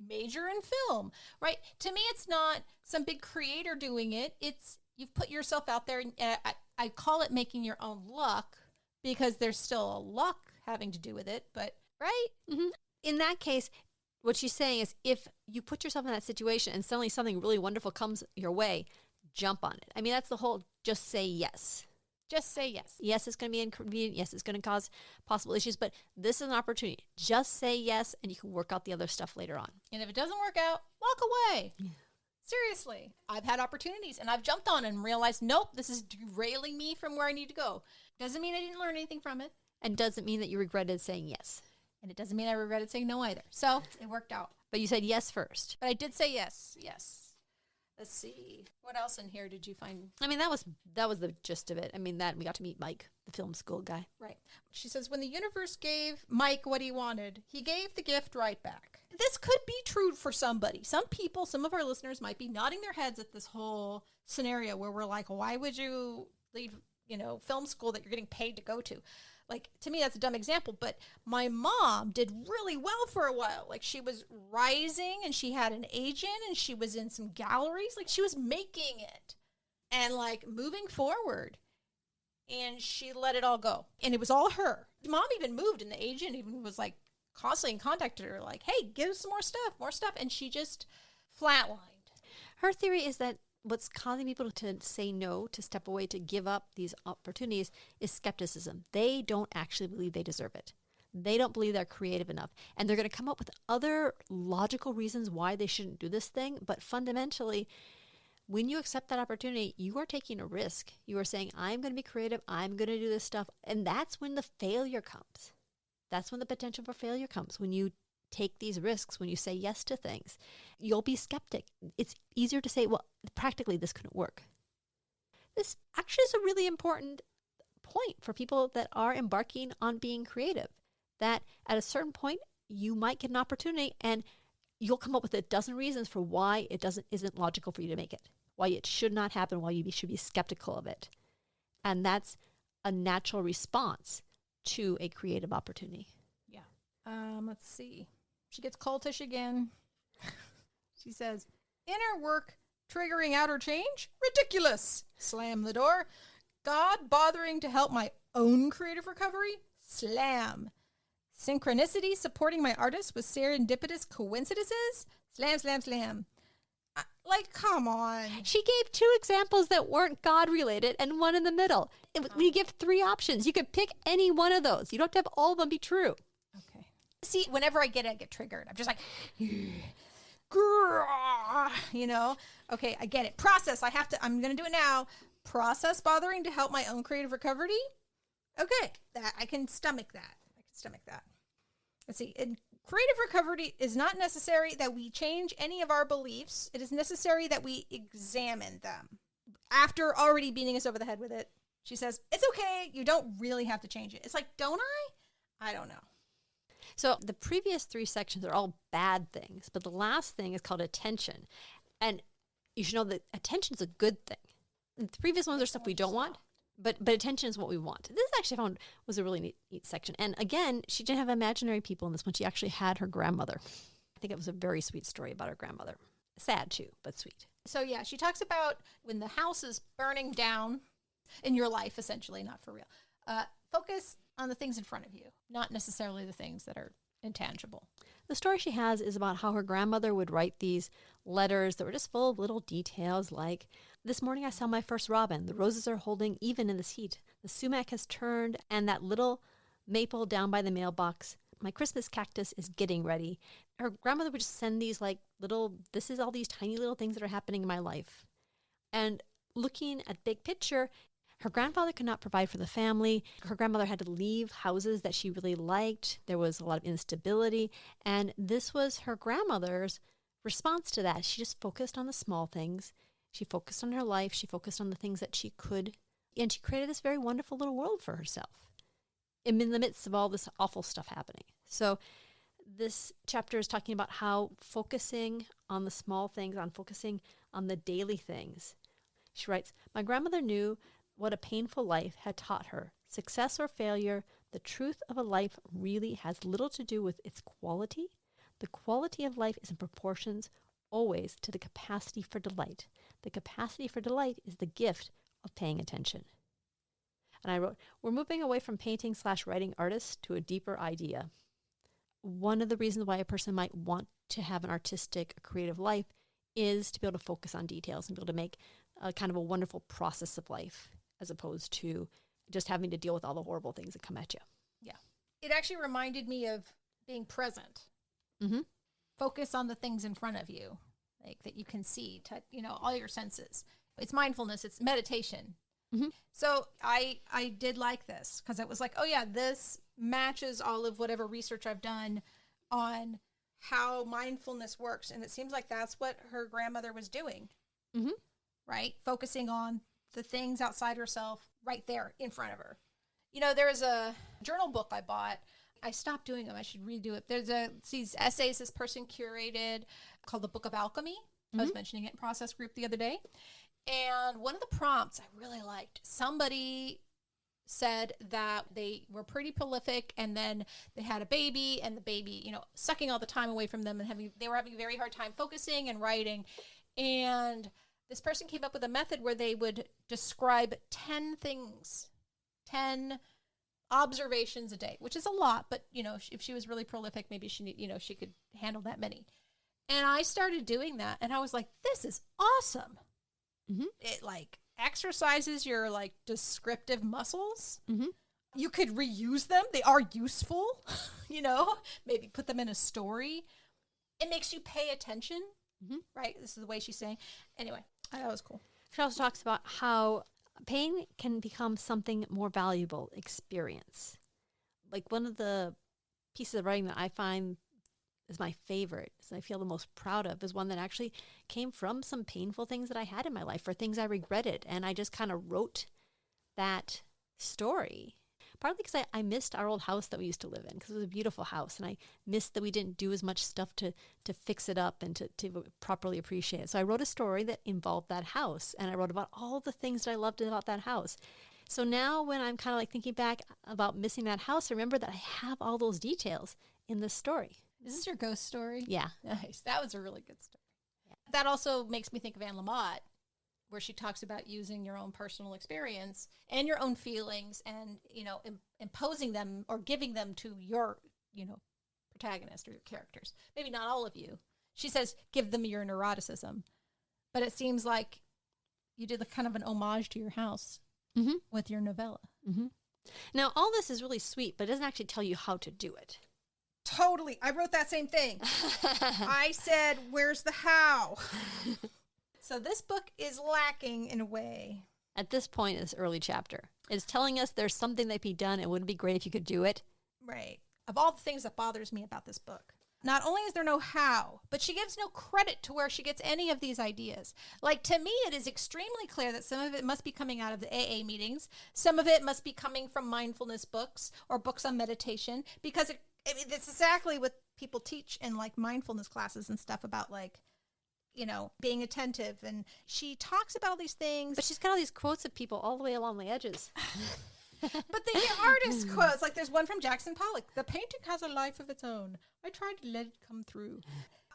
major in film, right? To me, it's not some big creator doing it. It's you've put yourself out there. And I call it making your own luck because there's still a luck having to do with it, but right? Mm-hmm. In that case, what she's saying is if you put yourself in that situation and suddenly something really wonderful comes your way, jump on it. I mean, that's the whole just say yes. Just say yes. Yes, it's going to be inconvenient. Yes, it's going to cause possible issues, but this is an opportunity. Just say yes, and you can work out the other stuff later on. And if it doesn't work out, walk away. Yeah. Seriously. I've had opportunities, and I've jumped on and realized, nope, this is derailing me from where I need to go. Doesn't mean I didn't learn anything from it. And doesn't mean that you regretted saying yes. And it doesn't mean I regretted saying no either. So it worked out. But you said yes first. But I did say yes. Yes. Let's see. What else in here did you find? I mean, that was the gist of it. I mean, we got to meet Mike, the film school guy. Right. She says, when the universe gave Mike what he wanted, he gave the gift right back. This could be true for somebody. Some people, some of our listeners might be nodding their heads at this whole scenario where we're like, why would you leave, film school that you're getting paid to go to? Like, to me, that's a dumb example, but my mom did really well for a while. Like, she was rising, and she had an agent, and she was in some galleries. Like, she was making it and, like, moving forward. And she let it all go. And it was all her. Mom even moved, and the agent even was, like, constantly in contact with her, like, hey, give us some more stuff. And she just flatlined. Her theory is that what's causing people to say no, to step away, to give up these opportunities is skepticism. They don't actually believe they deserve it. They don't believe they're creative enough. And they're going to come up with other logical reasons why they shouldn't do this thing. But fundamentally, when you accept that opportunity, you are taking a risk. You are saying, I'm going to be creative. I'm going to do this stuff. And that's when the failure comes. That's when the potential for failure comes. When you take these risks, when you say yes to things, you'll be skeptic. It's easier to say, well, practically this couldn't work. This actually is a really important point for people that are embarking on being creative, that at a certain point, you might get an opportunity and you'll come up with a dozen reasons for why it isn't logical for you to make it, why it should not happen, why should be skeptical of it. And that's a natural response to a creative opportunity. Yeah. Let's see. She gets cultish again. She says, inner work triggering outer change? Ridiculous. Slam the door. God bothering to help my own creative recovery? Slam. Synchronicity supporting my artist with serendipitous coincidences? Slam, slam, slam. Like, come on. She gave 2 examples that weren't God-related and one in the middle. We give 3 options. You could pick any one of those. You don't have to have all of them be true. Okay. See, whenever I get triggered. I'm just like, you know? Okay, I get it. Process. I'm going to do it now. Process bothering to help my own creative recovery? Okay, I can stomach that. Let's see. In creative recovery is not necessary that we change any of our beliefs. It is necessary that we examine them. After already beating us over the head with it, she says, it's okay. You don't really have to change it. It's like, don't I? I don't know. So the previous 3 sections are all bad things, but the last thing is called attention. And you should know that attention is a good thing. The previous ones are stuff we don't want, but attention is what we want. This actually I found was a really neat section. And again, she didn't have imaginary people in this one. She actually had her grandmother. I think it was a very sweet story about her grandmother. Sad too, but sweet. So yeah, she talks about when the house is burning down in your life, essentially, not for real. Focus on the things in front of you, not necessarily the things that are intangible. The story she has is about how her grandmother would write these letters that were just full of little details like, this morning I saw my first robin. The roses are holding even in this heat. The sumac has turned, and that little maple down by the mailbox. My Christmas cactus is getting ready. Her grandmother would just send these this is all these tiny little things that are happening in my life. And looking at big picture, her grandfather could not provide for the family. Her grandmother had to leave houses that she really liked. There was a lot of instability. And this was her grandmother's response to that. She just focused on the small things. She focused on her life. She focused on the things that she could. And she created this very wonderful little world for herself in the midst of all this awful stuff happening. So this chapter is talking about how focusing on the small things, on focusing on the daily things. She writes, my grandmother knew what a painful life had taught her. Success or failure, the truth of a life really has little to do with its quality. The quality of life is in proportions always to the capacity for delight. The capacity for delight is the gift of paying attention. And I wrote, we're moving away from painting/writing artists to a deeper idea. One of the reasons why a person might want to have an artistic, creative life is to be able to focus on details and be able to make a kind of a wonderful process of life as opposed to just having to deal with all the horrible things that come at you. Yeah. It actually reminded me of being present. Mm-hmm. Focus on the things in front of you, like that you can see, all your senses. It's mindfulness. It's meditation. Mm-hmm. So I did like this because it was like, oh yeah, this matches all of whatever research I've done on how mindfulness works. And it seems like that's what her grandmother was doing, mm-hmm. right? Focusing on the things outside herself right there in front of her. There is a journal book I bought. I stopped doing them. I should redo it. There's these essays this person curated called The Book of Alchemy. Mm-hmm. I was mentioning it in Process Group the other day. And one of the prompts I really liked, somebody said that they were pretty prolific and then they had a baby and the baby, sucking all the time away from them and they were having a very hard time focusing and writing. And this person came up with a method where they would describe 10 things, 10 observations a day, which is a lot, but if she was really prolific, maybe she could handle that many. And I started doing that and I was like, this is awesome. Mm-hmm. It exercises your descriptive muscles. Mm-hmm. You could reuse them. They are useful, maybe put them in a story. It makes you pay attention, mm-hmm. right? This is the way she's saying. Anyway, I thought it was cool. She also talks about how pain can become something more valuable experience. One of the pieces of writing that I find is my favorite, is I feel the most proud of, is one that actually came from some painful things that I had in my life or things I regretted. And I just kind of wrote that story. partly because I missed our old house that we used to live in because it was a beautiful house. And I missed that we didn't do as much stuff to fix it up and to properly appreciate it. So I wrote a story that involved that house. And I wrote about all the things that I loved about that house. So now when I'm kind of like thinking back about missing that house, I remember that I have all those details in this story. Is this your ghost story? Yeah. Nice. That was a really good story. Yeah. That also makes me think of Anne Lamott, where she talks about using your own personal experience and your own feelings and, imposing them or giving them to your, protagonist or your characters. Maybe not all of you. She says, give them your neuroticism. But it seems like you did kind of an homage to your house with your novella. Mm-hmm. Now, all this is really sweet, but it doesn't actually tell you how to do it. Totally. I wrote that same thing. I said, where's the how? So this book is lacking in a way. At this point in this early chapter, it's telling us there's something that can be done. It wouldn't be great if you could do it. Right. Of all the things that bothers me about this book, not only is there no how, but she gives no credit to where she gets any of these ideas. Like, to me, it is extremely clear that some of it must be coming out of the AA meetings. Some of it must be coming from mindfulness books or books on meditation, because it's exactly what people teach in like mindfulness classes and stuff about like, being attentive. And she talks about all these things. But she's got all these quotes of people all the way along the edges. But the artist quotes, like there's one from Jackson Pollock. The painting has a life of its own. I tried to let it come through.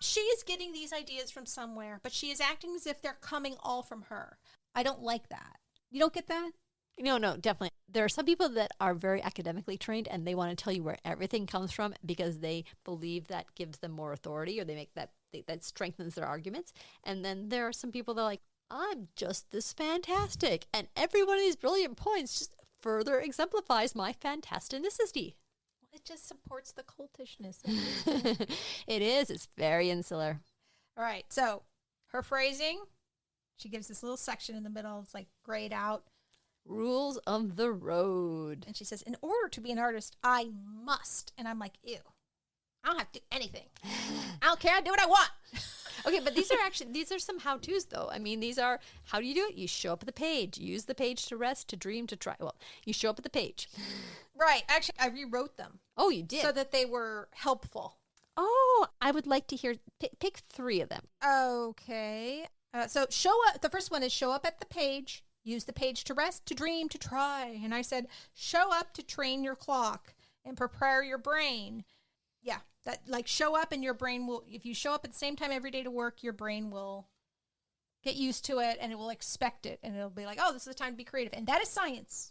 She is getting these ideas from somewhere, but she is acting as if they're coming all from her. I don't like that. You don't get that? No, definitely. There are some people that are very academically trained and they want to tell you where everything comes from because they believe that gives them more authority or they make that strengthens their arguments. And then there are some people that are like, I'm just this fantastic. And every one of these brilliant points just further exemplifies my fantastinicity. Well, it just supports the cultishness. It is. It's very insular. All right. So her phrasing, she gives this little section in the middle. It's like grayed out. Rules of the road. And she says, in order to be an artist, I must. And I'm like, ew. I don't have to do anything. I don't care. I do what I want. Okay, but these are some how-tos, though. I mean, these are, how do you do it? You show up at the page. Use the page to rest, to dream, to try. Well, you show up at the page. Right. Actually, I rewrote them. Oh, you did? So that they were helpful. Oh, I would like to hear, pick 3 of them. Okay. So show up. The first one is show up at the page. Use the page to rest, to dream, to try. And I said, show up to train your clock and prepare your brain. Yeah, that like show up and your brain will, if you show up at the same time every day to work, your brain will get used to it and it will expect it. And it'll be like, oh, this is the time to be creative. And that is science.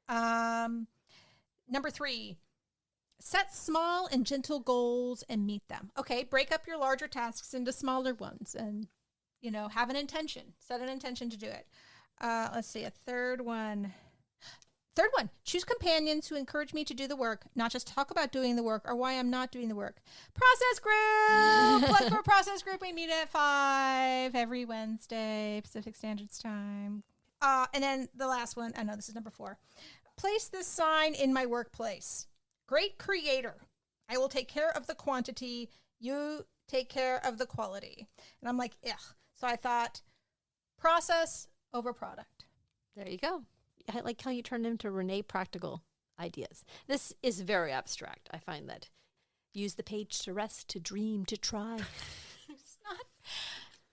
Number 3, set small and gentle goals and meet them. Okay, break up your larger tasks into smaller ones and, have an intention. Set an intention to do it. Let's see, a third one, choose companions who encourage me to do the work, not just talk about doing the work or why I'm not doing the work. Process group! Plug for process group. We meet at 5 every Wednesday, Pacific Standard Time. And then the last one, I know this is number 4. Place this sign in my workplace. Great creator. I will take care of the quantity. You take care of the quality. And I'm like, ugh. So I thought, process over product. There you go. I like how you turned into Renee Practical ideas. This is very abstract. I find that. Use the page to rest, to dream, to try. It's not.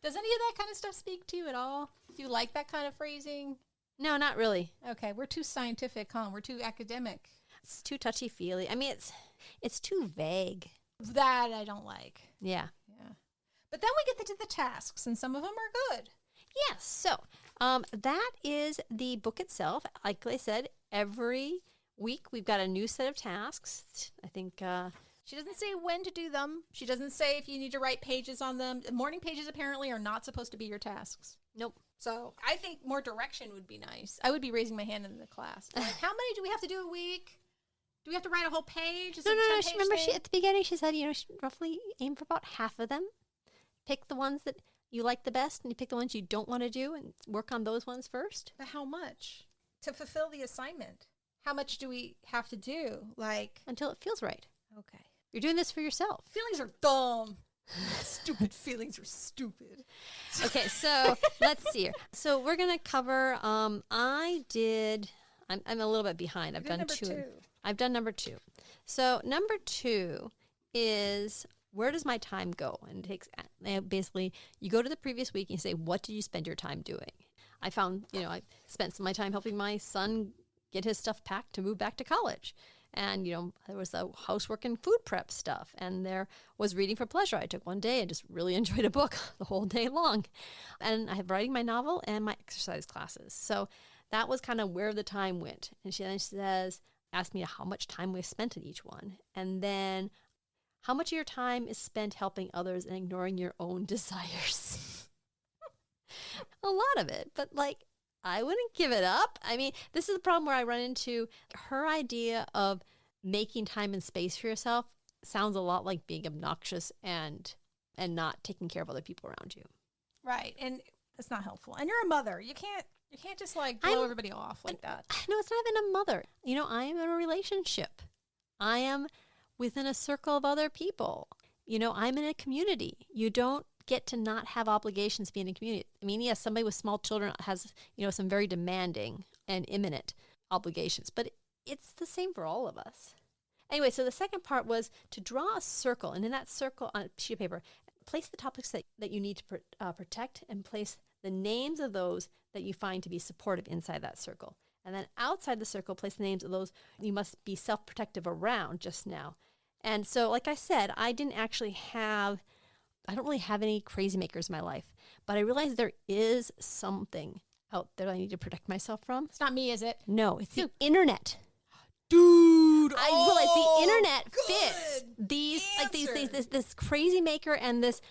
Does any of that kind of stuff speak to you at all? Do you like that kind of phrasing? No, not really. Okay, we're too scientific, huh? We're too academic. It's too touchy-feely. I mean, it's too vague. That I don't like. Yeah. But then we get to the tasks, and some of them are good. Yes. So that is the book itself. Like I said, every week we've got a new set of tasks. I think she doesn't say when to do them. She doesn't say if you need to write pages on them. Morning pages apparently are not supposed to be your tasks. Nope. So I think more direction would be nice. I would be raising my hand in the class. Like, how many do we have to do a week? Do we have to write a whole page? No. Remember, at the beginning she said, she roughly aim for about half of them. Pick the ones that you like the best, and you pick the ones you don't want to do and work on those ones first. But how much? To fulfill the assignment, how much do we have to do? Like, until it feels right. Okay. You're doing this for yourself. Feelings are dumb. Stupid feelings are stupid. Okay, so let's see here. So we're going to cover, I I'm a little bit behind. I've done number two. two. I've done number 2. So number 2 is, where does my time go? And it takes, basically, you go to the previous week and you say, what did you spend your time doing? I found, I spent some of my time helping my son get his stuff packed to move back to college. And, there was the housework and food prep stuff. And there was reading for pleasure. I took one day and just really enjoyed a book the whole day long. And I have writing my novel and my exercise classes. So that was kind of where the time went. And she then asked me how much time we spent in each one. And then how much of your time is spent helping others and ignoring your own desires? A lot of it. But I wouldn't give it up. I mean, this is the problem where I run into her idea of making time and space for yourself sounds a lot like being obnoxious and not taking care of other people around you. Right. And it's not helpful. And you're a mother. You can't just blow everybody off like that. No, it's not even a mother. I am in a relationship. I am within a circle of other people. I'm in a community. You don't get to not have obligations being in a community. I mean, yes, somebody with small children has, some very demanding and imminent obligations, but it's the same for all of us. Anyway, so the second part was to draw a circle, and in that circle on a sheet of paper, place the topics that you need to protect, and place the names of those that you find to be supportive inside that circle. And then outside the circle, place the names of those you must be self-protective around just now. And so, like I said, I don't really have any crazy makers in my life, but I realize there is something out there that I need to protect myself from. It's not me, is it? No, it's the internet. Dude, I realize the internet fits this crazy maker and this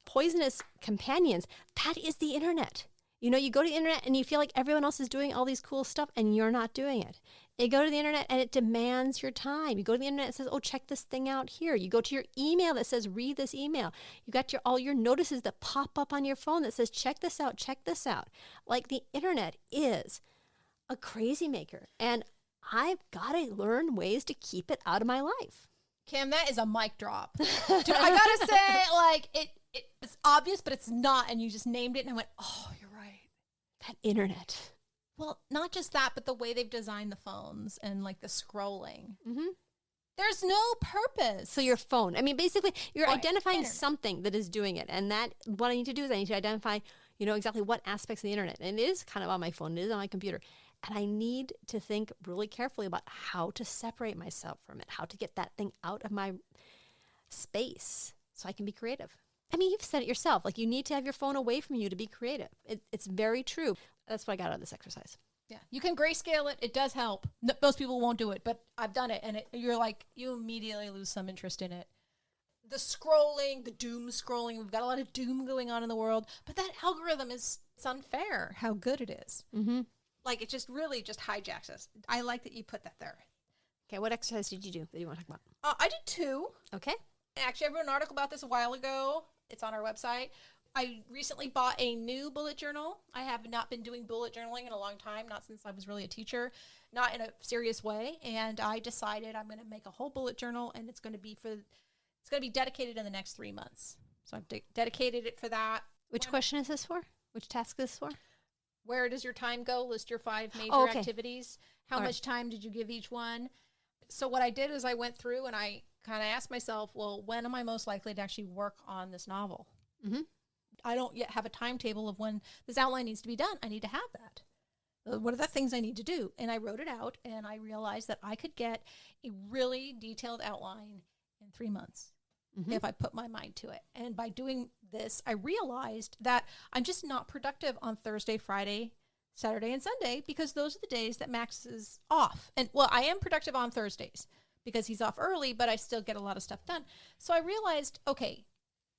poisonous companions. That is the internet. You go to the internet and you feel like everyone else is doing all these cool stuff and you're not doing it. You go to the internet and it demands your time. You go to the internet and it says, oh, check this thing out here. You go to your email that says, read this email. You got all your notices that pop up on your phone that says, check this out, check this out. Like, the internet is a crazy maker. And I've got to learn ways to keep it out of my life. Kim, that is a mic drop. Dude, I gotta say, it's obvious, but it's not. And you just named it and I went, oh, you're right. That internet. Well, not just that, but the way they've designed the phones and the scrolling. Mm-hmm. There's no purpose. So your phone, I mean, basically you're identifying something that is doing it. And what I need to do is I need to identify, exactly what aspects of the internet. And it is kind of on my phone. It is on my computer. And I need to think really carefully about how to separate myself from it, how to get that thing out of my space so I can be creative. I mean, you've said it yourself. You need to have your phone away from you to be creative. It's very true. That's what I got out of this exercise. Yeah, you can grayscale it. It does help. Most people won't do it, but I've done it, and you immediately lose some interest in it. The scrolling, the doom scrolling. We've got a lot of doom going on in the world, but that algorithm it's unfair how good it is. Mm-hmm. It just really just hijacks us. I like that you put that there. Okay, what exercise did you do that you want to talk about? I did 2. Okay. Actually, I wrote an article about this a while ago. It's on our website. I recently bought a new bullet journal. I have not been doing bullet journaling in a long time, not since I was really a teacher, not in a serious way. And I decided I'm going to make a whole bullet journal, and it's going to be dedicated in the next 3 months. So I've dedicated it for that. Which question is this for? Which task is this for? Where does your time go? List your 5 major activities. How much time did you give each one? So what I did is I went through and I kind of asked myself, well, when am I most likely to actually work on this novel? Mm-hmm. I don't yet have a timetable of when this outline needs to be done. I need to have that. What are the things I need to do? And I wrote it out, and I realized that I could get a really detailed outline in 3 months if I put my mind to it. And by doing this, I realized that I'm just not productive on Thursday, Friday, Saturday, and Sunday, because those are the days that Max is off. And I am productive on Thursdays because he's off early, but I still get a lot of stuff done. So I realized, okay,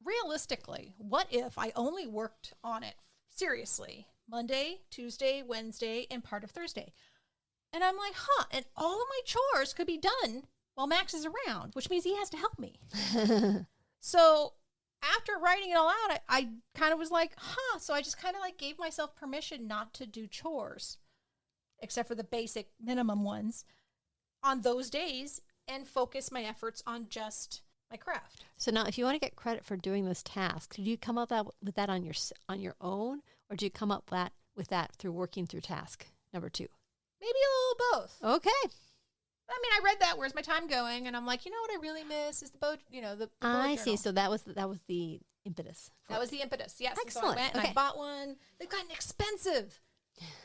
realistically, what if I only worked on it seriously Monday, Tuesday, Wednesday, and part of Thursday? And I'm like, and all of my chores could be done while Max is around, which means he has to help me. So after writing it all out, I kind of was like, so I just kind of gave myself permission not to do chores, except for the basic minimum ones, on those days, and focus my efforts on just my craft. So now, if you want to get credit for doing this task, did you come up with that on your own, or did you come up with that through working through task number 2? Maybe a little both. Okay. I mean, I read that. Where's my time going? And I'm like, you know what I really miss is the boat. You know, the bullet I journal. see. So that was the impetus. That was the impetus. Yes. Excellent. And so I went and I bought one. They've gotten expensive.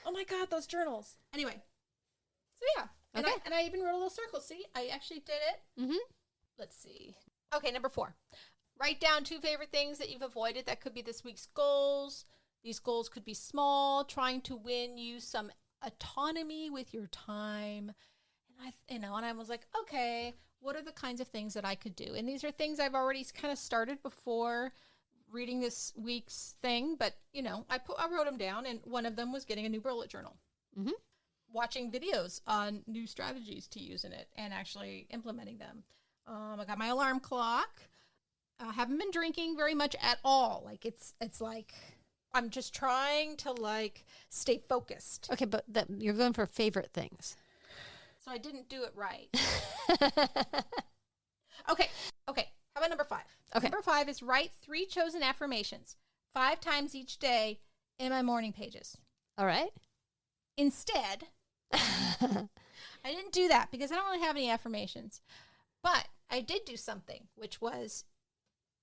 Oh my God, those journals. Anyway. So yeah. And I even wrote a little circle. See, I actually did it. Mm-hmm. Let's see. Okay, number 4. Write down 2 favorite things that you've avoided. That could be this week's goals. These goals could be small, trying to win you some autonomy with your time. And I was like, okay, what are the kinds of things that I could do? And these are things I've already kind of started before reading this week's thing. But, I wrote them down, and one of them was getting a new bullet journal. Mm-hmm. Watching videos on new strategies to use in it and actually implementing them. I got my alarm clock. I haven't been drinking very much at all. Like, it's like I'm just trying to, stay focused. Okay, but you're going for favorite things. So I didn't do it right. Okay. How about number 5? Okay. Number 5 is write 3 chosen affirmations 5 times each day in my morning pages. All right. Instead, I didn't do that because I don't really have any affirmations. But I did do something, which was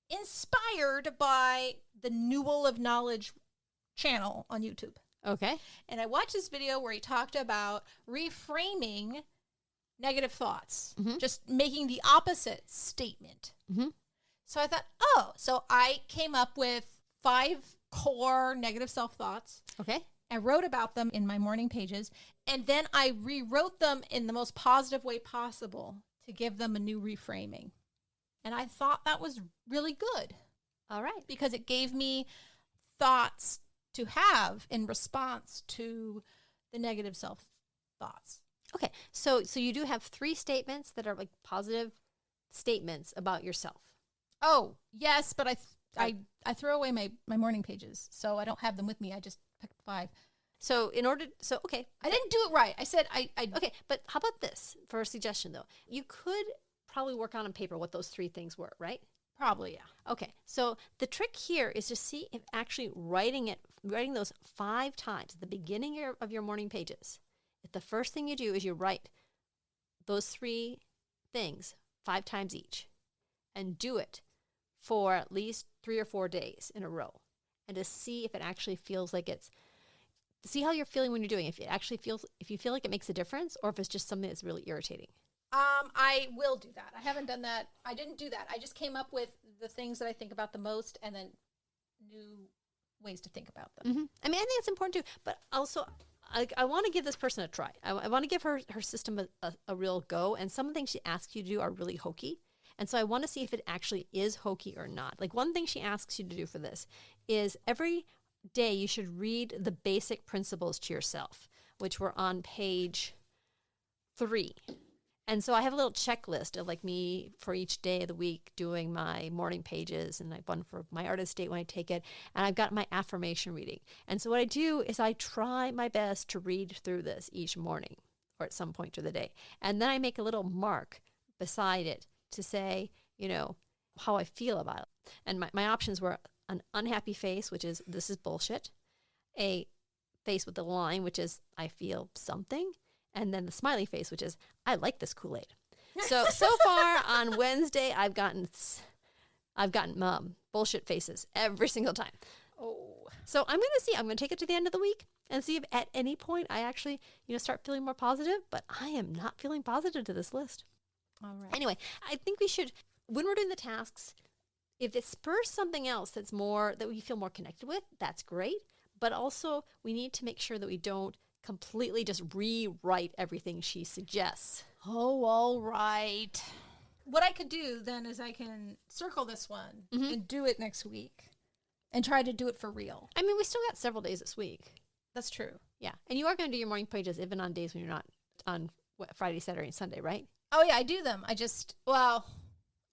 inspired by the Newell of Knowledge channel on YouTube. Okay. And I watched this video where he talked about reframing negative thoughts, just making the opposite statement. Mm-hmm. So I thought, so I came up with 5 core negative self-thoughts. Okay. I wrote about them in my morning pages, and then I rewrote them in the most positive way possible to give them a new reframing. And I thought that was really good. All right. Because it gave me thoughts to have in response to the negative self-thoughts. Okay. So you do have 3 statements that are like positive statements about yourself. Oh, yes, but I throw away my morning pages, so I don't have them with me. I just picked 5. So okay. I didn't do it right. I said I Okay, but how about this for a suggestion, though? You could probably work on paper what those 3 things were, right? Probably, yeah. Okay, so the trick here is to see if actually writing those 5 times at the beginning of your morning pages, if the first thing you do is you write those 3 things 5 times each, and do it for at least 3 or 4 days in a row, and to see if it actually feels like see how you're feeling when you're doing it. If you feel like it makes a difference, or if it's just something that's really irritating. I will do that. I haven't done that. I didn't do that. I just came up with the things that I think about the most and then new ways to think about them. Mm-hmm. I mean, I think it's important too, but also I want to give this person a try. I want to give her system a real go, and some of the things she asks you to do are really hokey. And so I want to see if it actually is hokey or not. Like, one thing she asks you to do for this is every day you should read the basic principles to yourself, which were on page 3. And so I have a little checklist of me for each day of the week doing my morning pages, and I've one for my artist date when I take it, and I've got my affirmation reading. And so what I do is I try my best to read through this each morning or at some point through the day. And then I make a little mark beside it to say, how I feel about it. And my options were an unhappy face, which is, this is bullshit, a face with a line, which is, I feel something, and then the smiley face, which is, I like this Kool-Aid. So far on Wednesday, I've gotten bullshit faces every single time. Oh. So I'm going to take it to the end of the week and see if at any point I actually, start feeling more positive, but I am not feeling positive to this list. All right. Anyway, I think we should, when we're doing the tasks, if it spurs something else that we feel more connected with, that's great. But also, we need to make sure that we don't completely just rewrite everything she suggests. Oh, all right. What I could do then is I can circle this one and do it next week and try to do it for real. I mean, we still got several days this week. That's true. Yeah. And you are going to do your morning pages even on days when you're not on Friday, Saturday, and Sunday, right? Oh, yeah, I do them.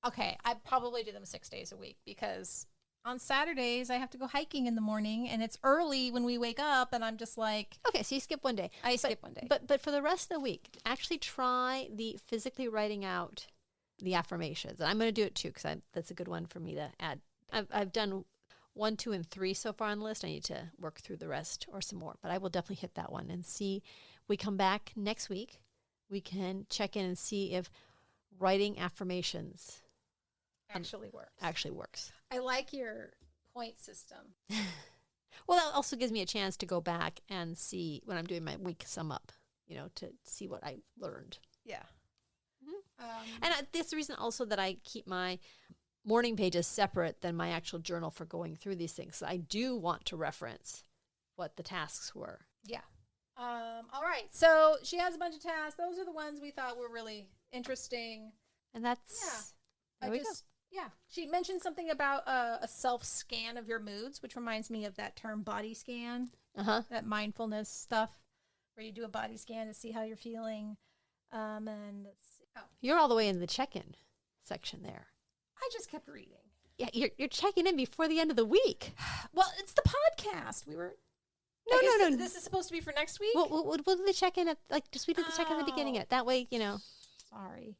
Okay, I probably do them 6 days a week because on Saturdays I have to go hiking in the morning and it's early when we wake up and I'm just like... Okay, so you skip one day. I skip one day. But for the rest of the week, actually try the physically writing out the affirmations. And I'm going to do it too because that's a good one for me to add. I've done 1, 2, and 3 so far on the list. I need to work through the rest or some more, but I will definitely hit that one and see. We come back next week. We can check in and see if writing affirmations Actually works. I like your point system. Well, that also gives me a chance to go back and see when I'm doing my week sum up, to see what I learned. Yeah. And this is the reason also that I keep my morning pages separate than my actual journal for going through these things. So I do want to reference what the tasks were. Yeah. All right. So she has a bunch of tasks. Those are the ones we thought were really interesting. And that's... Yeah. She mentioned something about a self-scan of your moods, which reminds me of that term body scan, that mindfulness stuff, where you do a body scan to see how you're feeling. And let's see. Oh. You're all the way in the check-in section there. I just kept reading. Yeah, you're checking in before the end of the week. Well, it's the podcast. We were... No. This is supposed to be for next week? We'll do the check-in at, we did the check-in at the beginning. That way, Sorry.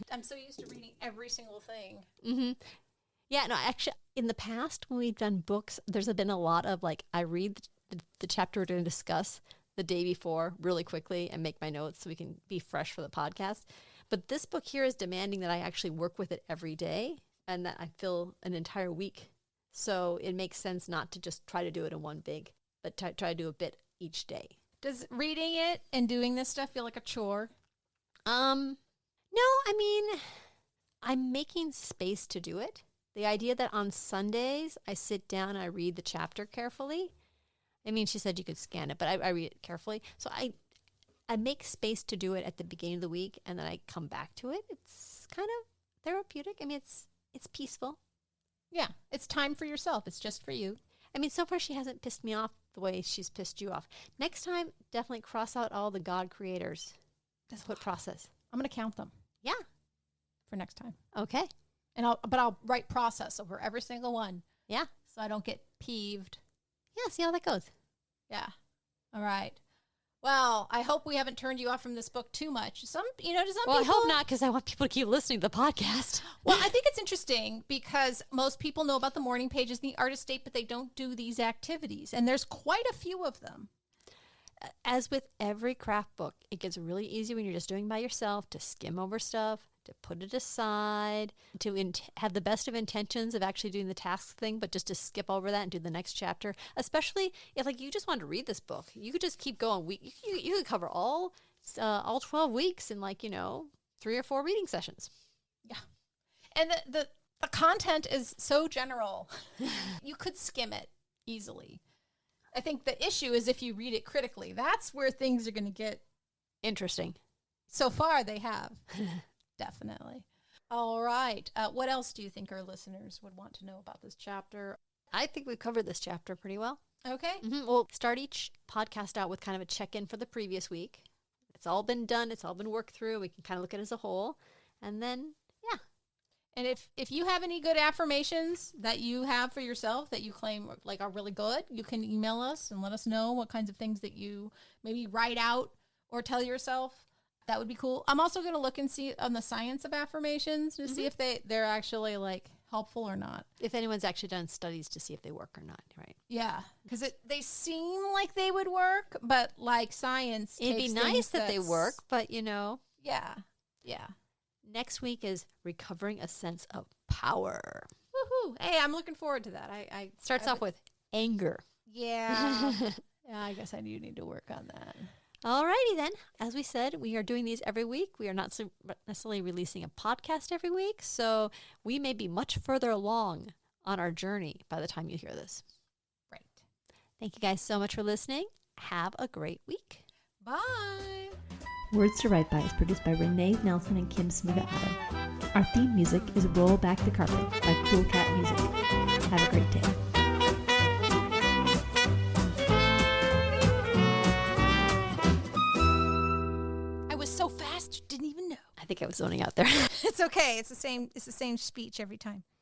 I'm so used to reading every single thing. Mm-hmm. Yeah, no, actually, in the past, when we've done books, there's been a lot of, I read the chapter we're going to discuss the day before really quickly and make my notes so we can be fresh for the podcast. But this book here is demanding that I actually work with it every day and that I fill an entire week. So it makes sense not to just try to do it in one big, but try to do a bit each day. Does reading it and doing this stuff feel like a chore? No, I mean, I'm making space to do it. The idea that on Sundays I sit down and I read the chapter carefully. I mean, she said you could scan it, but I read it carefully. So I make space to do it at the beginning of the week, and then I come back to it. It's kind of therapeutic. I mean, it's peaceful. Yeah, it's time for yourself. It's just for you. I mean, so far she hasn't pissed me off the way she's pissed you off. Next time, definitely cross out all the God creators. Just put process. I'm going to count them. Yeah. For next time. Okay. But I'll write process over every single one. Yeah. So I don't get peeved. Yeah, see how that goes. Yeah. All right. Well, I hope we haven't turned you off from this book too much. To some people... I hope not, because I want people to keep listening to the podcast. Well, I think it's interesting because most people know about the morning pages and the artist date, but they don't do these activities. And there's quite a few of them. As with every craft book, it gets really easy when you're just doing by yourself to skim over stuff, to put it aside, to have the best of intentions of actually doing the task thing, but just to skip over that and do the next chapter. Especially if you just want to read this book, you could just keep going. You could cover all 12 weeks in 3 or 4 reading sessions. Yeah, and the content is so general, you could skim it easily. I think the issue is if you read it critically. That's where things are going to get interesting. So far, they have. Definitely. All right. What else do you think our listeners would want to know about this chapter? I think we've covered this chapter pretty well. Okay. Mm-hmm. We'll start each podcast out with kind of a check-in for the previous week. It's all been done. It's all been worked through. We can kind of look at it as a whole. And then, yeah. And if you have any good affirmations that you have for yourself that you claim are really good, you can email us and let us know what kinds of things that you maybe write out or tell yourself. That would be cool. I'm also going to look and see on the science of affirmations to see if they're actually helpful or not. If anyone's actually done studies to see if they work or not, right? Yeah, because they seem like they would work, but science it'd be nice that they work, but Yeah. Next week is recovering a sense of power. Woohoo! Hey, I'm looking forward to that. I starts off with anger. Yeah. Yeah, I guess I do need to work on that. Alrighty then. As we said, we are doing these every week. We are not necessarily releasing a podcast every week, so we may be much further along on our journey by the time you hear this. Right. Thank you guys so much for listening. Have a great week. Bye. Words to Write By is produced by Renee Nelson and Kim Smiga-Adam. Our theme music is Roll Back the Carpet by Cool Cat Music. Have a great day. I was so fast, you didn't even know. I think I was zoning out there. It's okay. It's the same speech every time.